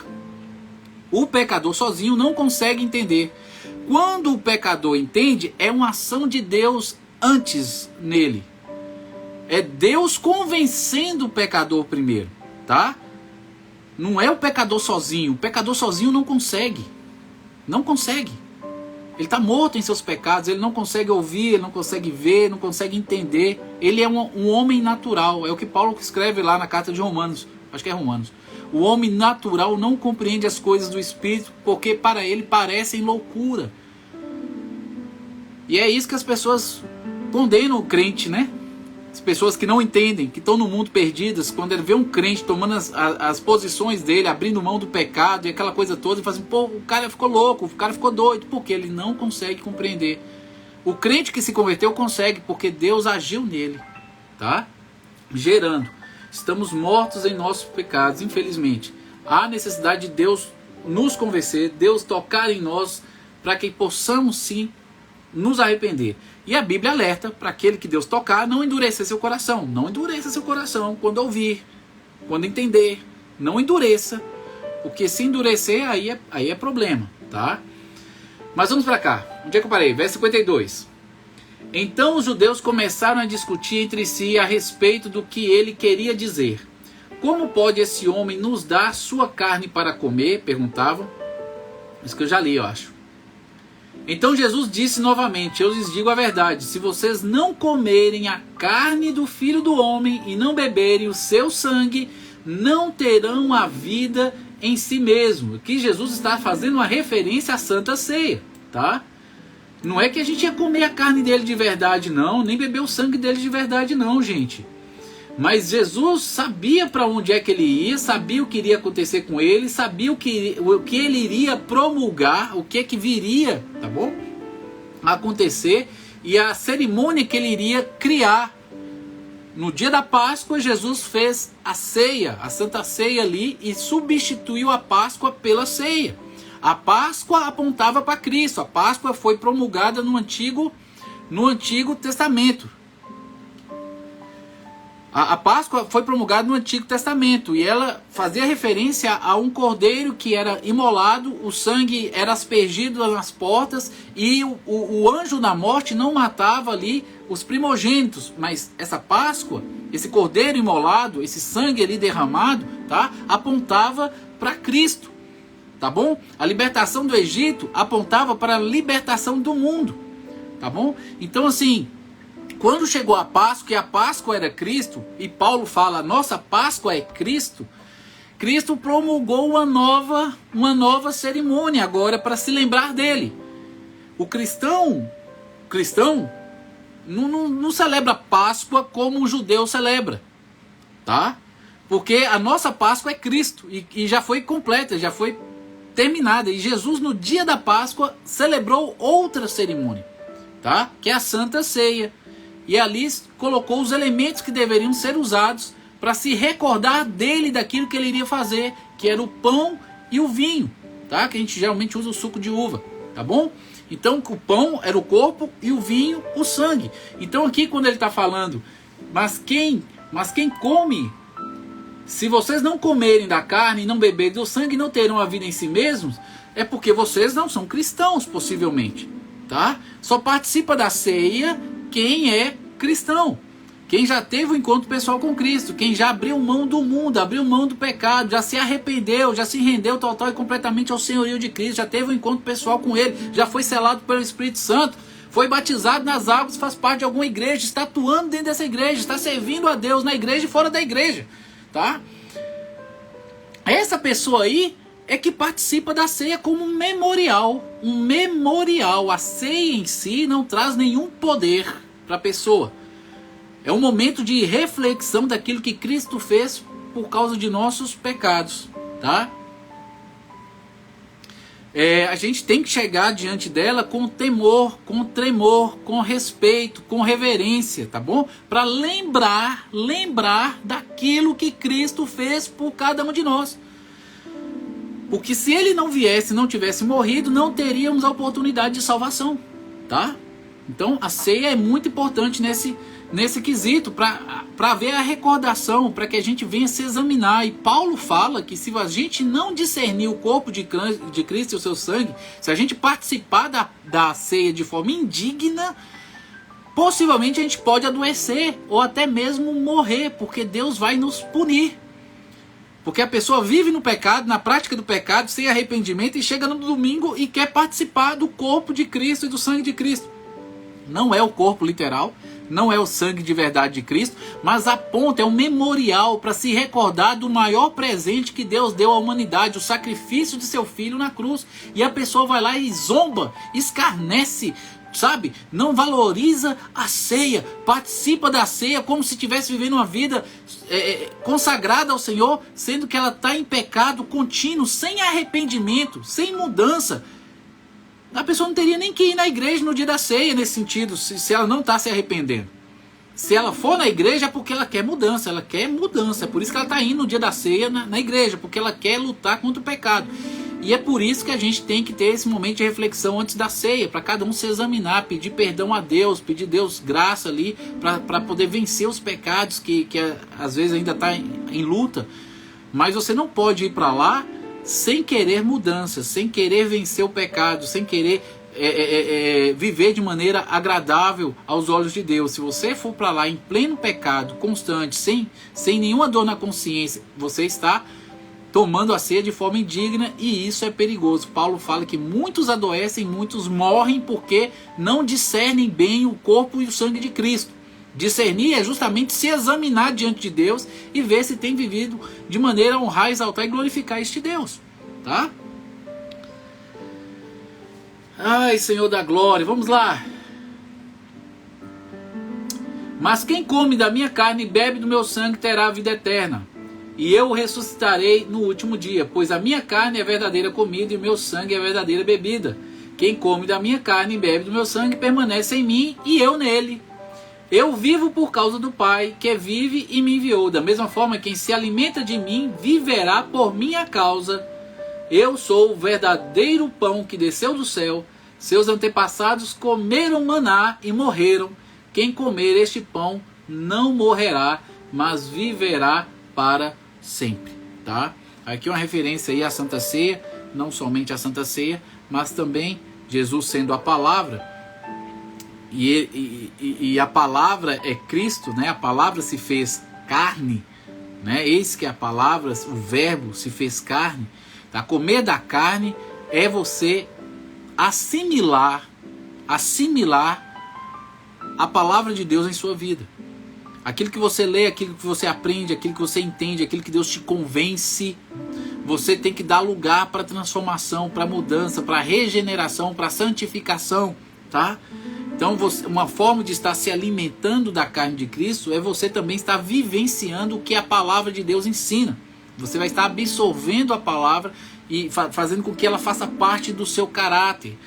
O pecador sozinho não consegue entender. Quando o pecador entende, é uma ação de Deus antes nele. É Deus convencendo o pecador primeiro, tá? Não é o pecador sozinho. O pecador sozinho não consegue. Não consegue. Ele está morto em seus pecados. Ele não consegue ouvir, ele não consegue ver, não consegue entender. Ele é um homem natural. É o que Paulo escreve lá na carta de Romanos. Acho que é Romanos. O homem natural não compreende as coisas do Espírito porque para ele parecem loucura. E é isso que as pessoas condenam o crente, né? As pessoas que não entendem, que estão no mundo perdidas, quando ele vê um crente tomando as posições dele, abrindo mão do pecado e aquela coisa toda, e fala assim, pô, o cara ficou louco, o cara ficou doido, porque ele não consegue compreender. O crente que se converteu consegue, porque Deus agiu nele, tá? Gerando. Estamos mortos em nossos pecados, infelizmente. Há necessidade de Deus nos convencer, Deus tocar em nós, para que possamos sim nos arrepender. E a Bíblia alerta para aquele que Deus tocar, não endurecer seu coração. Não endureça seu coração quando ouvir, quando entender. Não endureça, porque se endurecer aí é problema, tá? Mas vamos para cá. Onde é que eu parei? Verso 52. Então os judeus começaram a discutir entre si a respeito do que ele queria dizer. Como pode esse homem nos dar sua carne para comer? Perguntavam. Isso que eu já li, eu acho. Então Jesus disse novamente, eu lhes digo a verdade, se vocês não comerem a carne do Filho do Homem e não beberem o seu sangue, não terão a vida em si mesmo. Aqui Jesus está fazendo uma referência à Santa Ceia, tá? Não é que a gente ia comer a carne dele de verdade não, nem beber o sangue dele de verdade não, gente. Mas Jesus sabia para onde é que ele ia, sabia o que iria acontecer com ele, sabia o que ele iria promulgar, o que viria, tá bom? A acontecer e a cerimônia que ele iria criar. No dia da Páscoa, Jesus fez a ceia, a Santa Ceia ali, e substituiu a Páscoa pela ceia. A Páscoa apontava para Cristo, a Páscoa foi promulgada no Antigo Testamento. A Páscoa foi promulgada no Antigo Testamento e ela fazia referência a um cordeiro que era imolado, o sangue era aspergido nas portas e o anjo da morte não matava ali os primogênitos. Mas essa Páscoa, esse cordeiro imolado, esse sangue ali derramado, tá, apontava para Cristo, tá bom? A libertação do Egito apontava para a libertação do mundo, tá bom? Então assim, quando chegou a Páscoa, e a Páscoa era Cristo, e Paulo fala, nossa Páscoa é Cristo, Cristo promulgou uma nova cerimônia agora para se lembrar dele. O cristão não celebra Páscoa como o judeu celebra, tá? Porque a nossa Páscoa é Cristo, e já foi completa, já foi terminada, e Jesus no dia da Páscoa celebrou outra cerimônia, tá? Que é a Santa Ceia. E ali colocou os elementos que deveriam ser usados para se recordar dele, daquilo que ele iria fazer, que era o pão e o vinho, tá? Que a gente geralmente usa o suco de uva, tá bom? Então o pão era o corpo e o vinho o sangue. Então aqui quando ele está falando, mas quem come, se vocês não comerem da carne e não beberem do sangue, não terão a vida em si mesmos, é porque vocês não são cristãos, possivelmente, tá? Só participa da ceia quem é cristão, quem já teve um encontro pessoal com Cristo, quem já abriu mão do mundo, abriu mão do pecado, já se arrependeu, já se rendeu total e completamente ao senhorio de Cristo, já teve um encontro pessoal com Ele, já foi selado pelo Espírito Santo, foi batizado nas águas, faz parte de alguma igreja, está atuando dentro dessa igreja, está servindo a Deus na igreja e fora da igreja, tá? Essa pessoa aí é que participa da ceia como um memorial. A ceia em si não traz nenhum poder para a pessoa. É um momento de reflexão daquilo que Cristo fez por causa de nossos pecados, tá? A gente tem que chegar diante dela com temor, com tremor, com respeito, com reverência, tá bom? Para lembrar daquilo que Cristo fez por cada um de nós. Porque se ele não viesse, não tivesse morrido, não teríamos a oportunidade de salvação, tá? Então a ceia é muito importante nesse quesito, para ver a recordação, para que a gente venha se examinar. E Paulo fala que se a gente não discernir o corpo de Cristo e o seu sangue, se a gente participar da ceia de forma indigna, possivelmente a gente pode adoecer ou até mesmo morrer, porque Deus vai nos punir. Porque a pessoa vive no pecado, na prática do pecado, sem arrependimento, e chega no domingo e quer participar do corpo de Cristo e do sangue de Cristo. Não é o corpo literal, não é o sangue de verdade de Cristo, mas aponta, é um memorial para se recordar do maior presente que Deus deu à humanidade, o sacrifício de seu filho na cruz. E a pessoa vai lá e zomba, escarnece, sabe? Não valoriza a ceia, participa da ceia como se estivesse vivendo uma vida consagrada ao Senhor, sendo que ela está em pecado contínuo, sem arrependimento, sem mudança. A pessoa não teria nem que ir na igreja no dia da ceia, nesse sentido, se ela não está se arrependendo. Se ela for na igreja é porque ela quer mudança, é por isso que ela está indo no dia da ceia na igreja, porque ela quer lutar contra o pecado. E é por isso que a gente tem que ter esse momento de reflexão antes da ceia, para cada um se examinar, pedir perdão a Deus, pedir a Deus graça ali, para poder vencer os pecados que às vezes ainda está em luta. Mas você não pode ir para lá sem querer mudança, sem querer vencer o pecado, sem querer viver de maneira agradável aos olhos de Deus. Se você for para lá em pleno pecado, constante, sem nenhuma dor na consciência, você está tomando a ceia de forma indigna, e isso é perigoso. Paulo fala que muitos adoecem, muitos morrem porque não discernem bem o corpo e o sangue de Cristo. Discernir é justamente se examinar diante de Deus e ver se tem vivido de maneira a honrar, exaltar e glorificar este Deus, tá? Ai, Senhor da glória, vamos lá. Mas quem come da minha carne e bebe do meu sangue terá a vida eterna, e eu o ressuscitarei no último dia, pois a minha carne é verdadeira comida e o meu sangue é verdadeira bebida. Quem come da minha carne e bebe do meu sangue permanece em mim e eu nele. Eu vivo por causa do Pai, que vive e me enviou. Da mesma forma, quem se alimenta de mim viverá por minha causa. Eu sou o verdadeiro pão que desceu do céu. Seus antepassados comeram maná e morreram. Quem comer este pão não morrerá, mas viverá para sempre, tá? Aqui uma referência aí à Santa Ceia, não somente à Santa Ceia, mas também Jesus sendo a palavra, e a palavra é Cristo, né? A palavra se fez carne, né? Eis que a palavra, o verbo se fez carne, tá? Comer da carne é você assimilar a palavra de Deus em sua vida. Aquilo que você lê, aquilo que você aprende, aquilo que você entende, aquilo que Deus te convence, você tem que dar lugar para transformação, para mudança, para regeneração, para santificação, tá? Então, uma forma de estar se alimentando da carne de Cristo é você também estar vivenciando o que a palavra de Deus ensina. Você vai estar absorvendo a palavra e fazendo com que ela faça parte do seu caráter,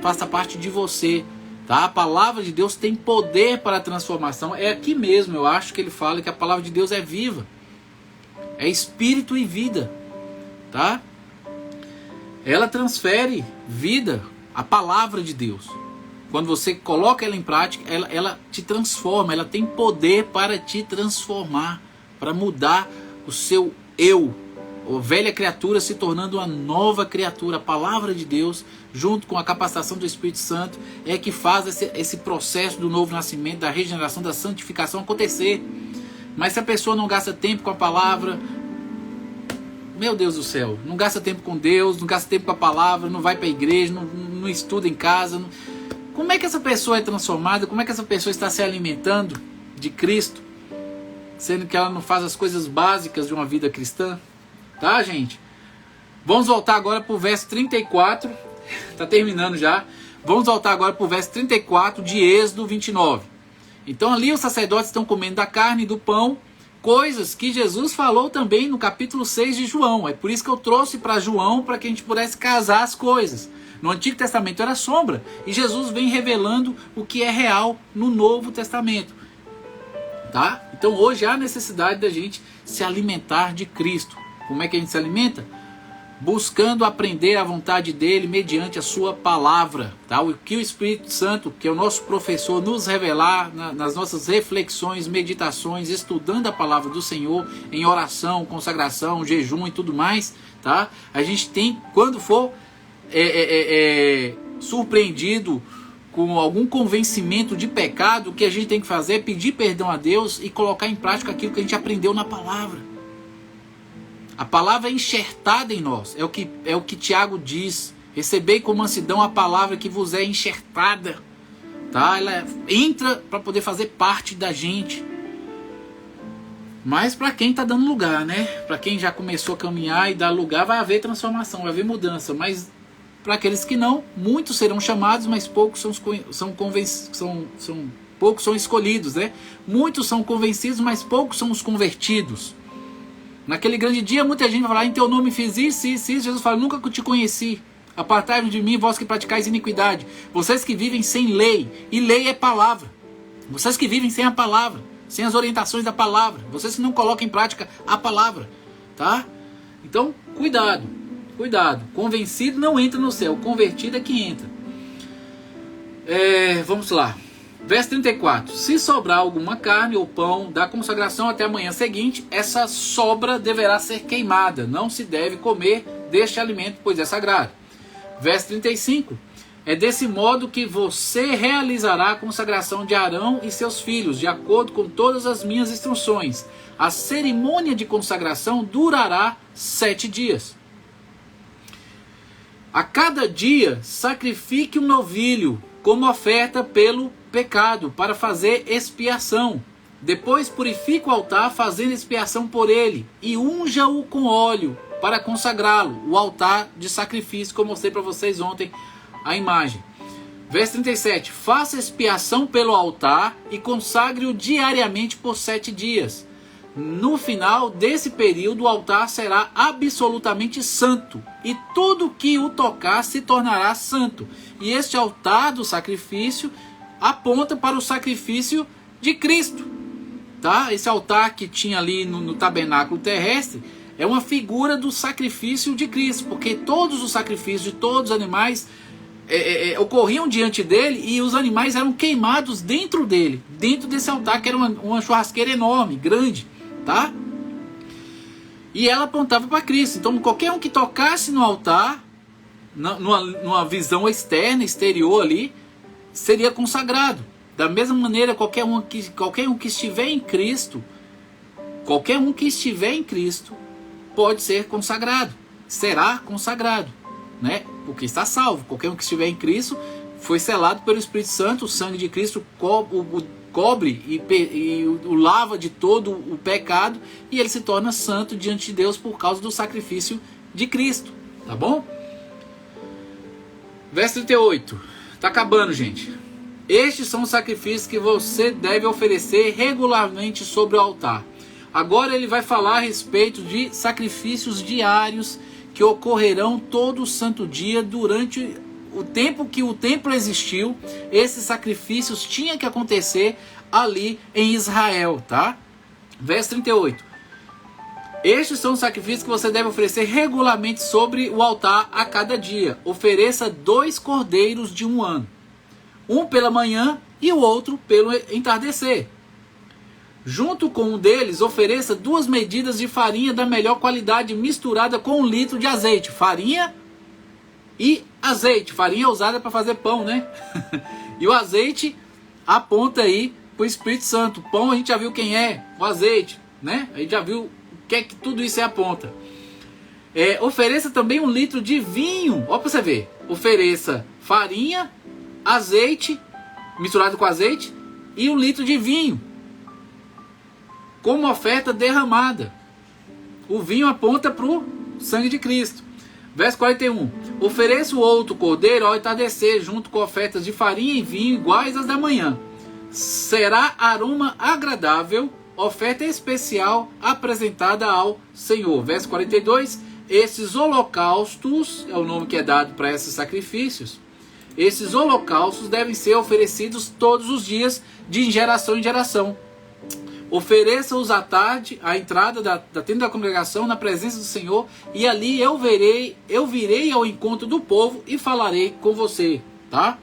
faça parte de você. Tá? A palavra de Deus tem poder para a transformação. É aqui mesmo, eu acho que ele fala que a palavra de Deus é viva. É espírito e vida. Tá? Ela transfere vida, a palavra de Deus. Quando você coloca ela em prática, ela te transforma. Ela tem poder para te transformar, para mudar o seu eu. A velha criatura se tornando uma nova criatura. A palavra de Deus, junto com a capacitação do Espírito Santo, é que faz esse processo do novo nascimento, da regeneração, da santificação acontecer. Mas se a pessoa não gasta tempo com a palavra, meu Deus do céu, não gasta tempo com Deus, não gasta tempo com a palavra, não vai para a igreja, não estuda em casa, como é que essa pessoa é transformada? Como é que essa pessoa está se alimentando de Cristo, sendo que ela não faz as coisas básicas de uma vida cristã? Tá, gente? Vamos voltar agora para o verso 34. Está terminando já. Vamos voltar agora para o verso 34 de Êxodo 29. Então ali os sacerdotes estão comendo da carne e do pão, coisas que Jesus falou também no capítulo 6 de João. É por isso que eu trouxe para João, para que a gente pudesse casar as coisas. No Antigo Testamento era sombra, e Jesus vem revelando o que é real no Novo Testamento. Tá? Então hoje há necessidade da gente se alimentar de Cristo. Como é que a gente se alimenta? Buscando aprender a vontade dele mediante a sua palavra, tá? O que o Espírito Santo, que é o nosso professor, nos revelar nas nossas reflexões, meditações, estudando a palavra do Senhor em oração, consagração, jejum e tudo mais, tá? A gente tem, quando for surpreendido com algum convencimento de pecado, o que a gente tem que fazer é pedir perdão a Deus e colocar em prática aquilo que a gente aprendeu na palavra. A palavra é enxertada em nós, é o que Tiago diz: recebei com mansidão a palavra que vos é enxertada, tá? Ela entra para poder fazer parte da gente. Mas para quem está dando lugar, né? Para quem já começou a caminhar e dar lugar, vai haver transformação, vai haver mudança. Mas Para aqueles que não, muitos serão chamados, mas poucos poucos são escolhidos, né? Muitos são convencidos, mas poucos são os convertidos. Naquele grande dia, muita gente vai falar: em teu nome fiz isso, isso, isso. Jesus fala: nunca te conheci. Apartai-vos de mim, vós que praticais iniquidade. Vocês que vivem sem lei. E lei é palavra. Vocês que vivem sem a palavra, sem as orientações da palavra. Vocês que não colocam em prática a palavra. Tá? Então, cuidado. Cuidado. Convencido não entra no céu. Convertido é que entra. Vamos lá. Verso 34. Se sobrar alguma carne ou pão da consagração até a manhã seguinte, essa sobra deverá ser queimada. Não se deve comer deste alimento, pois é sagrado. Verso 35. É desse modo que você realizará a consagração de Arão e seus filhos, de acordo com todas as minhas instruções. A cerimônia de consagração durará 7 dias. A cada dia, sacrifique um novilho como oferta pelo pecado, para fazer expiação. Depois purifique o altar, fazendo expiação por ele, e unja-o com óleo, para consagrá-lo, o altar de sacrifício, que eu mostrei para vocês ontem a imagem. Verso 37. Faça expiação pelo altar e consagre-o diariamente por 7 dias. No final desse período, o altar será absolutamente santo, e tudo que o tocar se tornará santo. E este altar do sacrifício aponta para o sacrifício de Cristo. Tá? Esse altar que tinha ali no tabernáculo terrestre é uma figura do sacrifício de Cristo, porque todos os sacrifícios de todos os animais ocorriam diante dele, e os animais eram queimados dentro dele, dentro desse altar, que era uma churrasqueira enorme, grande. Tá? E ela apontava para Cristo. Então qualquer um que tocasse no altar, numa visão externa, exterior ali, seria consagrado. Da mesma maneira, qualquer um que estiver em Cristo, pode ser consagrado, será consagrado, né? Porque está salvo. Qualquer um que estiver em Cristo foi selado pelo Espírito Santo. O sangue de Cristo cobre e o lava de todo o pecado, e ele se torna santo diante de Deus por causa do sacrifício de Cristo. Tá bom? Verso 38. Está acabando, gente. Estes são os sacrifícios que você deve oferecer regularmente sobre o altar. Agora ele vai falar a respeito de sacrifícios diários que ocorrerão todo o santo dia. Durante o tempo que o templo existiu, esses sacrifícios tinham que acontecer ali em Israel, tá? Verso 38. Estes são os sacrifícios que você deve oferecer regularmente sobre o altar a cada dia. Ofereça 2 cordeiros de 1 ano. Um pela manhã e o outro pelo entardecer. Junto com um deles, ofereça 2 medidas de farinha da melhor qualidade, misturada com 1 litro de azeite. Farinha e azeite. Farinha é usada para fazer pão, né? E o azeite aponta aí para o Espírito Santo. O pão a gente já viu quem é, o azeite, né? A gente já viu o que é que tudo isso aponta. Ofereça também 1 litro de vinho. Ó, para você ver. Ofereça farinha, azeite, misturado com azeite, e 1 litro de vinho, como oferta derramada. O vinho aponta para o sangue de Cristo. Verso 41. Ofereça o outro cordeiro ao entardecer, junto com ofertas de farinha e vinho iguais às da manhã. Será aroma agradável, oferta especial apresentada ao Senhor. Verso 42. Esses holocaustos, é o nome que é dado para esses sacrifícios, esses holocaustos devem ser oferecidos todos os dias, de geração em geração. Ofereça-os à tarde, à entrada da tenda da congregação, na presença do Senhor, e ali eu virei ao encontro do povo e falarei com você. Tá?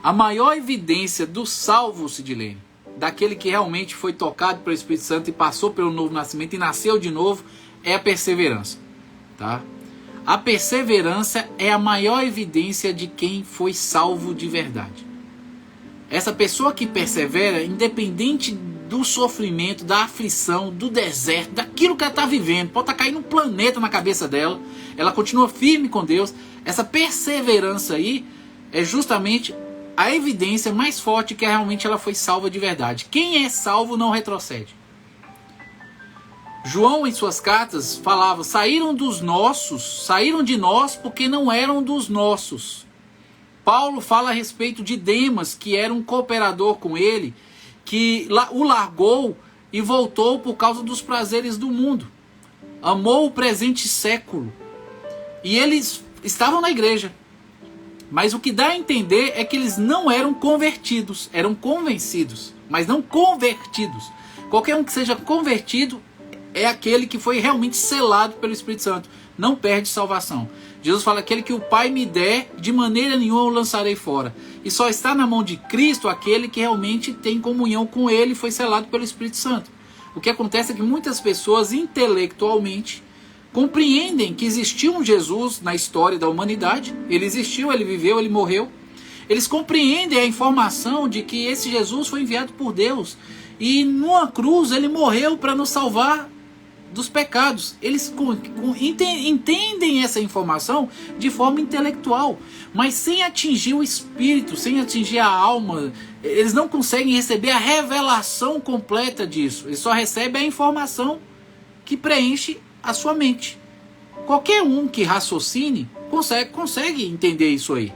A maior evidência do salvo, Sidilene, daquele que realmente foi tocado pelo Espírito Santo e passou pelo novo nascimento e nasceu de novo, é a perseverança, tá? A perseverança é a maior evidência de quem foi salvo de verdade. Essa pessoa que persevera, independente do sofrimento, da aflição, do deserto, daquilo que ela está vivendo, pode estar caindo um planeta na cabeça dela, ela continua firme com Deus. Essa perseverança aí é justamente a evidência mais forte que realmente ela foi salva de verdade. Quem é salvo não retrocede. João, em suas cartas, falava: saíram dos nossos, saíram de nós porque não eram dos nossos. Paulo fala a respeito de Demas, que era um cooperador com ele, que o largou e voltou por causa dos prazeres do mundo. Amou o presente século. E eles estavam na igreja. Mas o que dá a entender é que eles não eram convertidos, eram convencidos, mas não convertidos. Qualquer um que seja convertido é aquele que foi realmente selado pelo Espírito Santo, não perde salvação. Jesus fala: aquele que o Pai me der, de maneira nenhuma eu lançarei fora. E só está na mão de Cristo aquele que realmente tem comunhão com Ele e foi selado pelo Espírito Santo. O que acontece é que muitas pessoas intelectualmente compreendem que existiu um Jesus na história da humanidade. Ele existiu, ele viveu, ele morreu. Eles compreendem a informação de que esse Jesus foi enviado por Deus. E numa cruz ele morreu para nos salvar dos pecados. Eles entendem essa informação de forma intelectual, mas sem atingir o espírito, sem atingir a alma. Eles não conseguem receber a revelação completa disso. Eles só recebem a informação que preenche a sua mente. Qualquer um que raciocine consegue entender isso aí.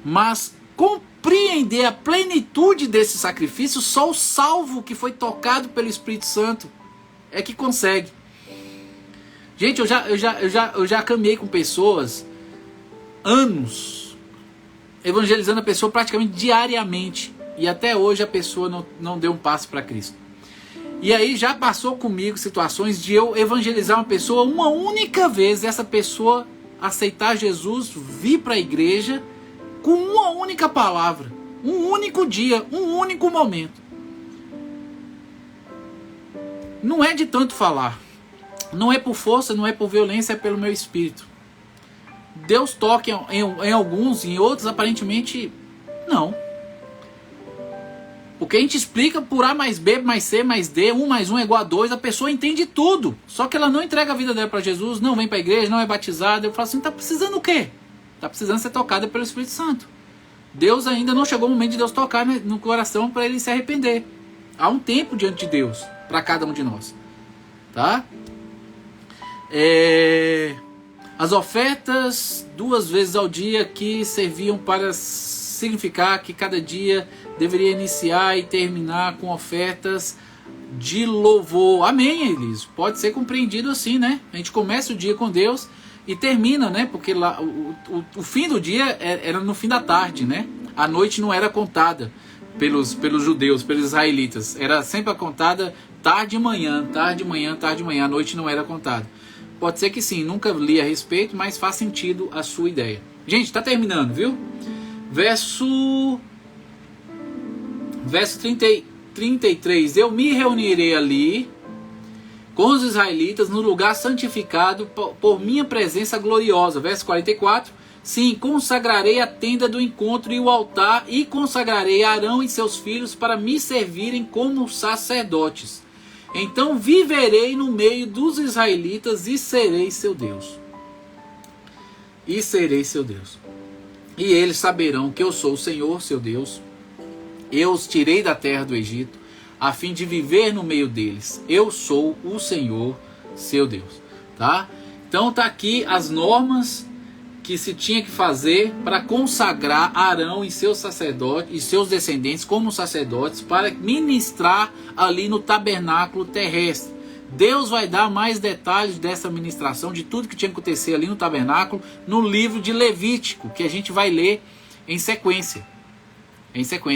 Mas compreender a plenitude desse sacrifício, só o salvo que foi tocado pelo Espírito Santo é que consegue. Gente, eu já caminhei com pessoas anos, evangelizando a pessoa praticamente diariamente, e até hoje a pessoa não deu um passo para Cristo. E aí já passou comigo situações de eu evangelizar uma pessoa uma única vez, essa pessoa aceitar Jesus, vir para a igreja com uma única palavra, um único dia, um único momento. Não é de tanto falar, não é por força, não é por violência, é pelo meu espírito. Deus toca em alguns, em outros aparentemente não. Porque a gente explica por A mais B mais C mais D, 1 mais 1 é igual a 2, a pessoa entende tudo. Só que ela não entrega a vida dela para Jesus, não vem para a igreja, não é batizada. Eu falo assim: tá precisando o quê? Tá precisando ser tocada pelo Espírito Santo. Deus ainda não chegou o momento de Deus tocar no coração para ele se arrepender. Há um tempo diante de Deus para cada um de nós. Tá? As ofertas 2 vezes ao dia que serviam para significar que cada dia deveria iniciar e terminar com ofertas de louvor. Amém, Elis? Pode ser compreendido assim, né? A gente começa o dia com Deus e termina, né? Porque lá, o fim do dia era no fim da tarde, né? A noite não era contada pelos judeus, pelos israelitas. Era sempre contada tarde e manhã, tarde e manhã, tarde e manhã. A noite não era contada. Pode ser que sim, nunca li a respeito, mas faz sentido a sua ideia. Gente, está terminando, viu? Verso 33. Eu me reunirei ali com os israelitas no lugar santificado por minha presença gloriosa. Verso 44. Sim, consagrarei a tenda do encontro e o altar, e consagrarei Arão e seus filhos para me servirem como sacerdotes. Então viverei no meio dos israelitas e serei seu Deus. E serei seu Deus. E eles saberão que eu sou o Senhor, seu Deus. Eu os tirei da terra do Egito, a fim de viver no meio deles. Eu sou o Senhor, seu Deus. Tá? Então tá aqui as normas que se tinha que fazer para consagrar Arão e seus sacerdotes e seus descendentes como sacerdotes para ministrar ali no tabernáculo terrestre. Deus vai dar mais detalhes dessa ministração, de tudo que tinha que acontecer ali no tabernáculo, no livro de Levítico, que a gente vai ler em sequência.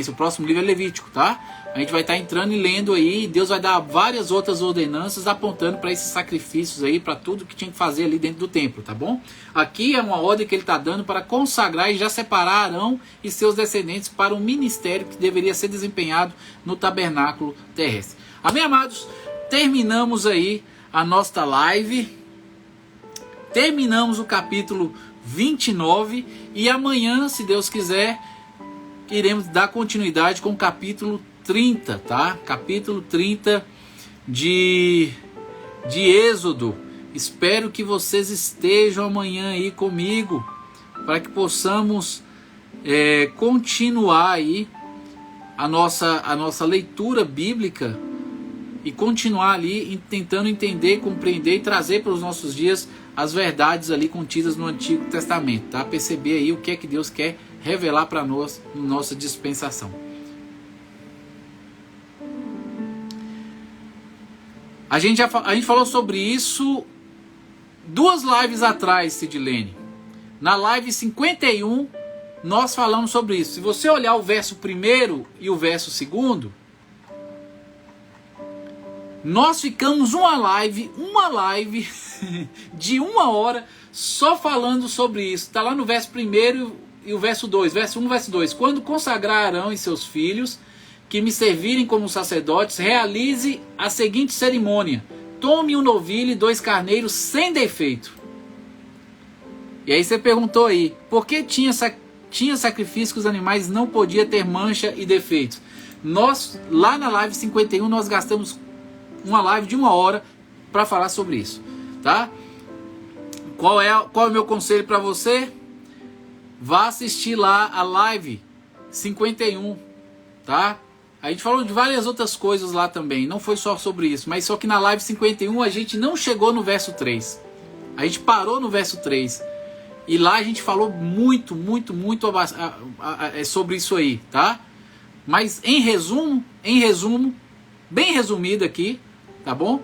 O próximo livro é Levítico, tá? A gente vai estar entrando e lendo aí, e Deus vai dar várias outras ordenanças apontando para esses sacrifícios aí, para tudo que tinha que fazer ali dentro do templo, tá bom? Aqui é uma ordem que ele está dando para consagrar e já separar Arão e seus descendentes para um ministério que deveria ser desempenhado no tabernáculo terrestre. Amém, amados? Terminamos aí a nossa live, terminamos o capítulo 29 e amanhã, se Deus quiser, iremos dar continuidade com o capítulo 30, tá? Capítulo 30 de Êxodo. Espero que vocês estejam amanhã aí comigo, para que possamos continuar aí a nossa leitura bíblica e continuar ali tentando entender, compreender e trazer para os nossos dias as verdades ali contidas no Antigo Testamento, tá? Perceber aí o que é que Deus quer revelar para nós na nossa dispensação. A gente falou sobre isso 2 lives atrás, Sidilene. Na live 51, nós falamos sobre isso. Se você olhar o verso 1 e o verso 2, nós ficamos uma live de 1 hora só falando sobre isso. Está lá no verso 1 e o verso 2. Verso 1 e verso 2. Quando consagrar Arão e seus filhos, que me servirem como sacerdotes, realize a seguinte cerimônia. Tome um novilho e 2 carneiros sem defeito. E aí você perguntou aí, por que tinha sacrifício que os animais não podiam ter mancha e defeitos? Nós, lá na live 51, nós gastamos uma live de 1 hora para falar sobre isso, tá? Qual é o meu conselho para você? Vá assistir lá a live 51, tá? A gente falou de várias outras coisas lá também, não foi só sobre isso, mas só que na live 51 a gente não chegou no verso 3. A gente parou no verso 3. E lá a gente falou muito sobre isso aí, tá? Mas em resumo, bem resumido aqui, tá bom?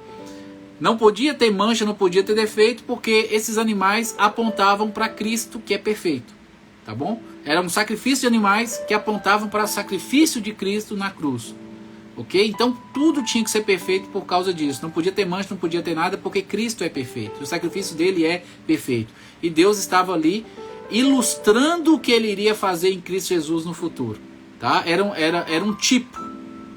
Não podia ter mancha, não podia ter defeito, porque esses animais apontavam para Cristo, que é perfeito, tá bom? Era um sacrifício de animais que apontavam para o sacrifício de Cristo na cruz, ok? Então tudo tinha que ser perfeito por causa disso. Não podia ter mancha, não podia ter nada, porque Cristo é perfeito. O sacrifício dele é perfeito. E Deus estava ali ilustrando o que ele iria fazer em Cristo Jesus no futuro, tá? Era um tipo,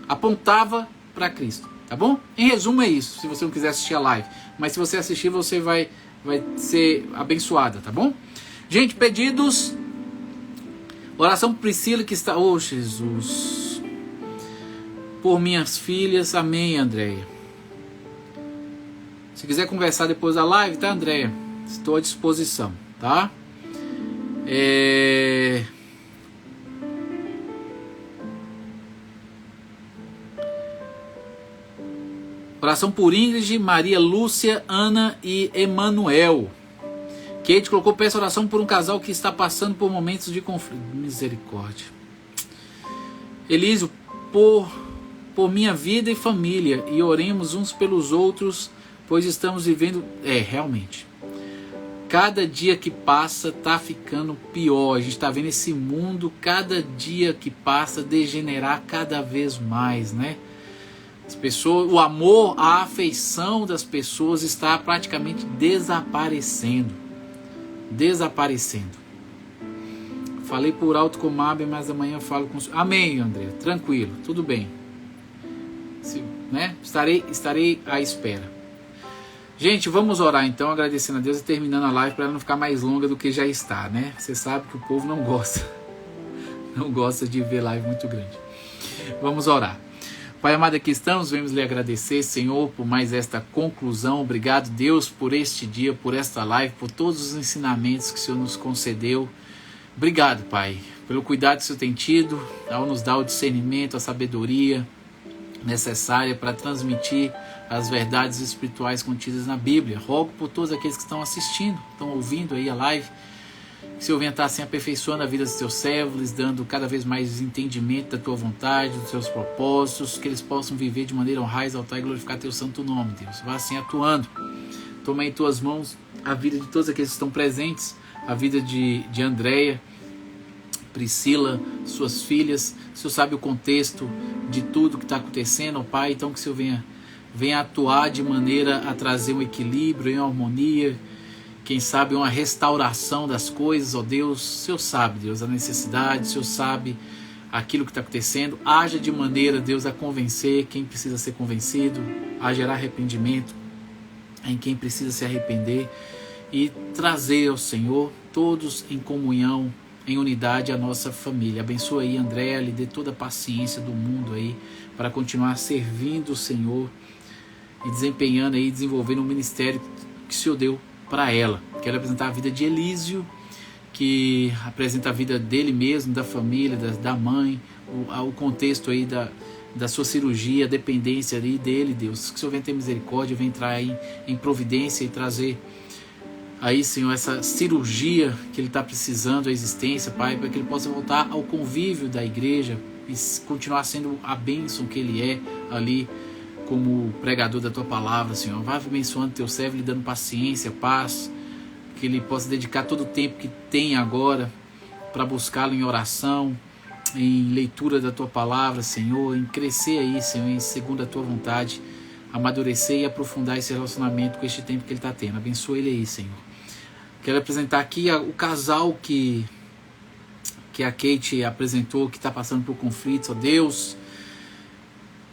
apontava para Cristo, tá bom? Em resumo é isso, se você não quiser assistir a live. Mas se você assistir, você vai ser abençoada, tá bom? Gente, pedidos. Oração por Priscila que está... Oh, Jesus. Por minhas filhas. Amém, Andréia. Se quiser conversar depois da live, tá, Andréia? Estou à disposição, tá? Oração por Ingrid, Maria Lúcia, Ana e Emanuel. Kate colocou, peço oração por um casal que está passando por momentos de conflito. Misericórdia. Elísio, por minha vida e família, e oremos uns pelos outros, pois estamos vivendo... realmente. Cada dia que passa está ficando pior. A gente está vendo esse mundo, cada dia que passa, degenerar cada vez mais, né? As pessoas, o amor, a afeição das pessoas está praticamente desaparecendo. Falei por alto com o Mabe, mas amanhã falo com... Amém, André, tranquilo, tudo bem. Né? Estarei à espera. Gente, vamos orar então, agradecendo a Deus e terminando a live para ela não ficar mais longa do que já está, né? Você sabe que o povo não gosta de ver live muito grande. Vamos orar. Pai amado, aqui estamos, vamos lhe agradecer, Senhor, por mais esta conclusão. Obrigado, Deus, por este dia, por esta live, por todos os ensinamentos que o Senhor nos concedeu. Obrigado, Pai, pelo cuidado que o Senhor tem tido ao nos dar o discernimento, a sabedoria necessária para transmitir as verdades espirituais contidas na Bíblia. Rogo por todos aqueles que estão assistindo, estão ouvindo aí a live, que o Senhor venha estar assim aperfeiçoando a vida dos teus servos, lhes dando cada vez mais entendimento da tua vontade, dos teus propósitos, que eles possam viver de maneira a honrar, exaltar e glorificar teu santo nome, Deus. Vá assim atuando. Toma em tuas mãos a vida de todos aqueles que estão presentes, a vida de Andréia, Priscila, suas filhas. O Senhor sabe o contexto de tudo que está acontecendo, ó Pai, então que o Senhor venha atuar de maneira a trazer um equilíbrio, em harmonia, quem sabe uma restauração das coisas, ó Deus. O Senhor sabe, Deus, a necessidade, o Senhor sabe aquilo que está acontecendo. Haja de maneira, Deus, a convencer quem precisa ser convencido, a gerar arrependimento em quem precisa se arrepender e trazer ao Senhor todos em comunhão, em unidade, a nossa família. Abençoa aí, André, lhe dê toda a paciência do mundo aí para continuar servindo o Senhor e desempenhando aí, desenvolvendo o ministério que o Senhor deu para ela. Quero apresentar a vida de Elísio, que apresenta a vida dele mesmo, da família, da mãe, o contexto aí da sua cirurgia, a dependência ali dele, Deus. Que o Senhor venha ter misericórdia, venha entrar aí em providência e trazer aí, Senhor, essa cirurgia que ele está precisando, a existência, Pai, para que ele possa voltar ao convívio da igreja e continuar sendo a bênção que ele é ali como pregador da tua palavra, Senhor. Vai abençoando teu servo, lhe dando paciência, paz, que ele possa dedicar todo o tempo que tem agora para buscá-lo em oração, em leitura da tua palavra, Senhor, em crescer aí, Senhor, em segundo a tua vontade, amadurecer e aprofundar esse relacionamento com este tempo que ele está tendo. Abençoa ele aí, Senhor. Quero apresentar aqui o casal que a Kate apresentou, que está passando por conflitos, ó Deus.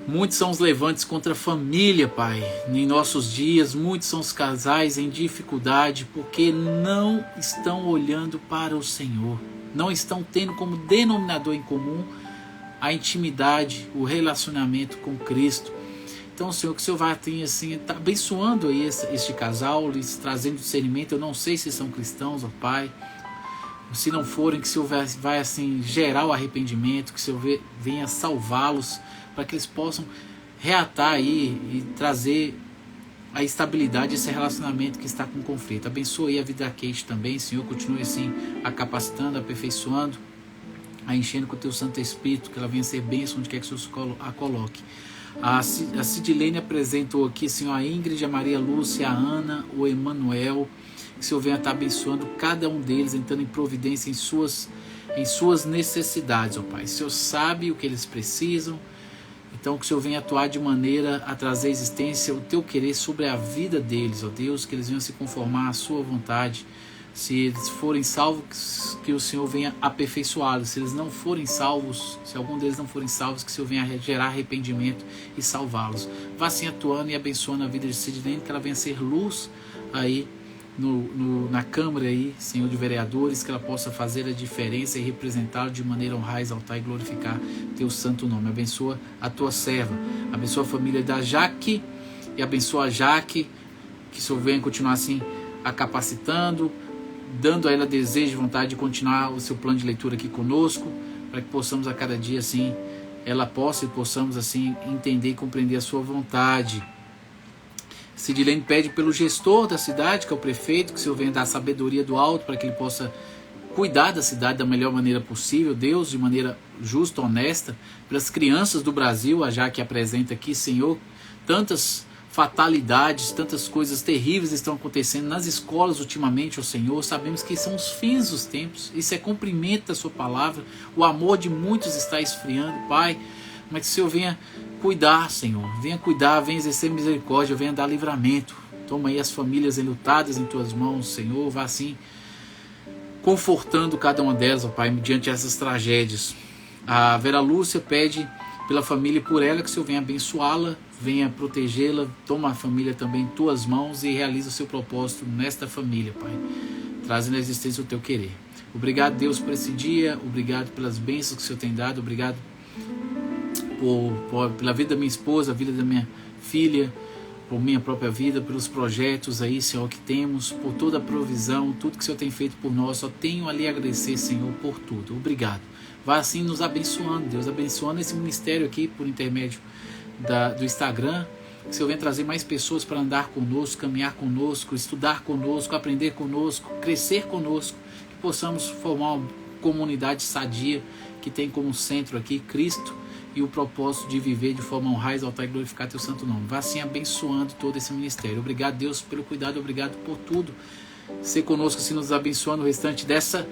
Muitos são os levantes contra a família, Pai, em nossos dias. Muitos são os casais em dificuldade porque não estão olhando para o Senhor. Não estão tendo como denominador em comum a intimidade, o relacionamento com Cristo. Então, Senhor, que o Senhor vai assim, tá abençoando aí este casal, lhes trazendo discernimento. Eu não sei se são cristãos, ó Pai. Se não forem, que o Senhor vai assim gerar o arrependimento, que o Senhor venha salvá-los, para que eles possam reatar aí e trazer a estabilidade desse relacionamento que está com conflito. Abençoe a vida da Kate também, Senhor. Continue assim a capacitando, aperfeiçoando, a enchendo com o teu Santo Espírito, que ela venha ser bênção onde quer que o Senhor a coloque. A Sidilene apresentou aqui, Senhor, a Ingrid, a Maria Lúcia, a Ana, o Emanuel. Que o Senhor venha estar abençoando cada um deles, entrando em providência em suas necessidades, ó Pai. O Senhor sabe o que eles precisam, então que o Senhor venha atuar de maneira a trazer à existência o teu querer sobre a vida deles, ó Deus, que eles venham se conformar à sua vontade. Se eles forem salvos, que o Senhor venha aperfeiçoá-los. Se eles não forem salvos, se algum deles não forem salvos, que o Senhor venha gerar arrependimento e salvá-los. Vá assim atuando e abençoando a vida de Sidilene, que ela venha ser luz aí na Câmara aí, Senhor, de vereadores, que ela possa fazer a diferença e representá-lo de maneira a honrar, exaltar e glorificar teu santo nome. Abençoa a tua serva, abençoa a família da Jaque e abençoa a Jaque, que o Senhor venha continuar assim a capacitando, dando a ela desejo e vontade de continuar o seu plano de leitura aqui conosco, para que possamos a cada dia assim, ela possa e possamos assim entender e compreender a sua vontade. Sidilene pede pelo gestor da cidade, que é o prefeito, que o Senhor venha dar sabedoria do alto para que ele possa cuidar da cidade da melhor maneira possível, Deus, de maneira justa, honesta, pelas crianças do Brasil, a Jaque apresenta aqui, Senhor, tantas fatalidades, tantas coisas terríveis estão acontecendo nas escolas ultimamente, ó Senhor. Sabemos que são os fins dos tempos, isso é cumprimento da sua palavra, o amor de muitos está esfriando, Pai, mas que o Senhor venha cuidar, Senhor, venha cuidar, venha exercer misericórdia, venha dar livramento. Toma aí as famílias enlutadas em tuas mãos, Senhor, vá assim confortando cada uma delas, ó Pai, mediante essas tragédias. A Vera Lúcia pede pela família e por ela, que o Senhor venha abençoá-la, venha protegê-la, toma a família também em tuas mãos e realiza o seu propósito nesta família, Pai, trazendo à existência o teu querer. Obrigado, Deus, por esse dia, obrigado pelas bênçãos que o Senhor tem dado, obrigado pela vida da minha esposa, a vida da minha filha, por minha própria vida, pelos projetos aí, Senhor, que temos, por toda a provisão, tudo que o Senhor tem feito por nós. Só tenho ali a agradecer, Senhor, por tudo. Obrigado. Vá assim nos abençoando, Deus, abençoando esse ministério aqui por intermédio do Instagram. Que o Senhor venha trazer mais pessoas para andar conosco, caminhar conosco, estudar conosco, aprender conosco, crescer conosco, que possamos formar uma comunidade sadia que tem como centro aqui Cristo e o propósito de viver de forma a honrar, exaltar e glorificar teu santo nome. Vá assim abençoando todo esse ministério. Obrigado, Deus, pelo cuidado, obrigado por tudo. Ser conosco assim, nos abençoando o restante dessa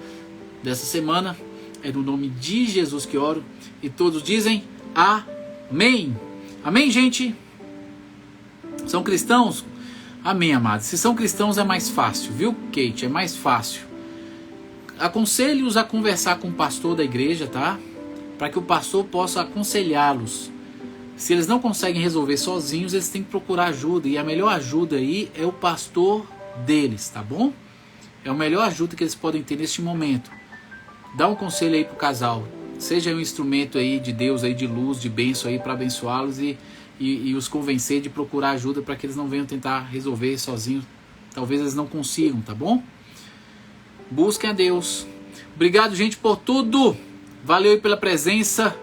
semana. É no nome de Jesus que oro. E todos dizem amém. Amém, gente? São cristãos? Amém, amados. Se são cristãos é mais fácil, viu, Kate? É mais fácil. Aconselho-os a conversar com o pastor da igreja, tá? Para que o pastor possa aconselhá-los. Se eles não conseguem resolver sozinhos, eles têm que procurar ajuda. E a melhor ajuda aí é o pastor deles, tá bom? É a melhor ajuda que eles podem ter neste momento. Dá um conselho aí pro casal. Seja um instrumento aí de Deus, aí de luz, de bênção aí para abençoá-los e os convencer de procurar ajuda para que eles não venham tentar resolver sozinhos. Talvez eles não consigam, tá bom? Busquem a Deus. Obrigado, gente, por tudo. Valeu aí pela presença.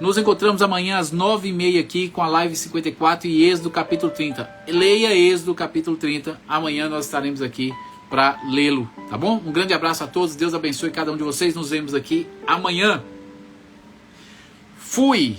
Nos encontramos amanhã às 9h30 aqui com a live 54 e Êxodo capítulo 30. Leia Êxodo capítulo 30. Amanhã nós estaremos aqui para lê-lo, tá bom? Um grande abraço a todos. Deus abençoe cada um de vocês. Nos vemos aqui amanhã. Fui!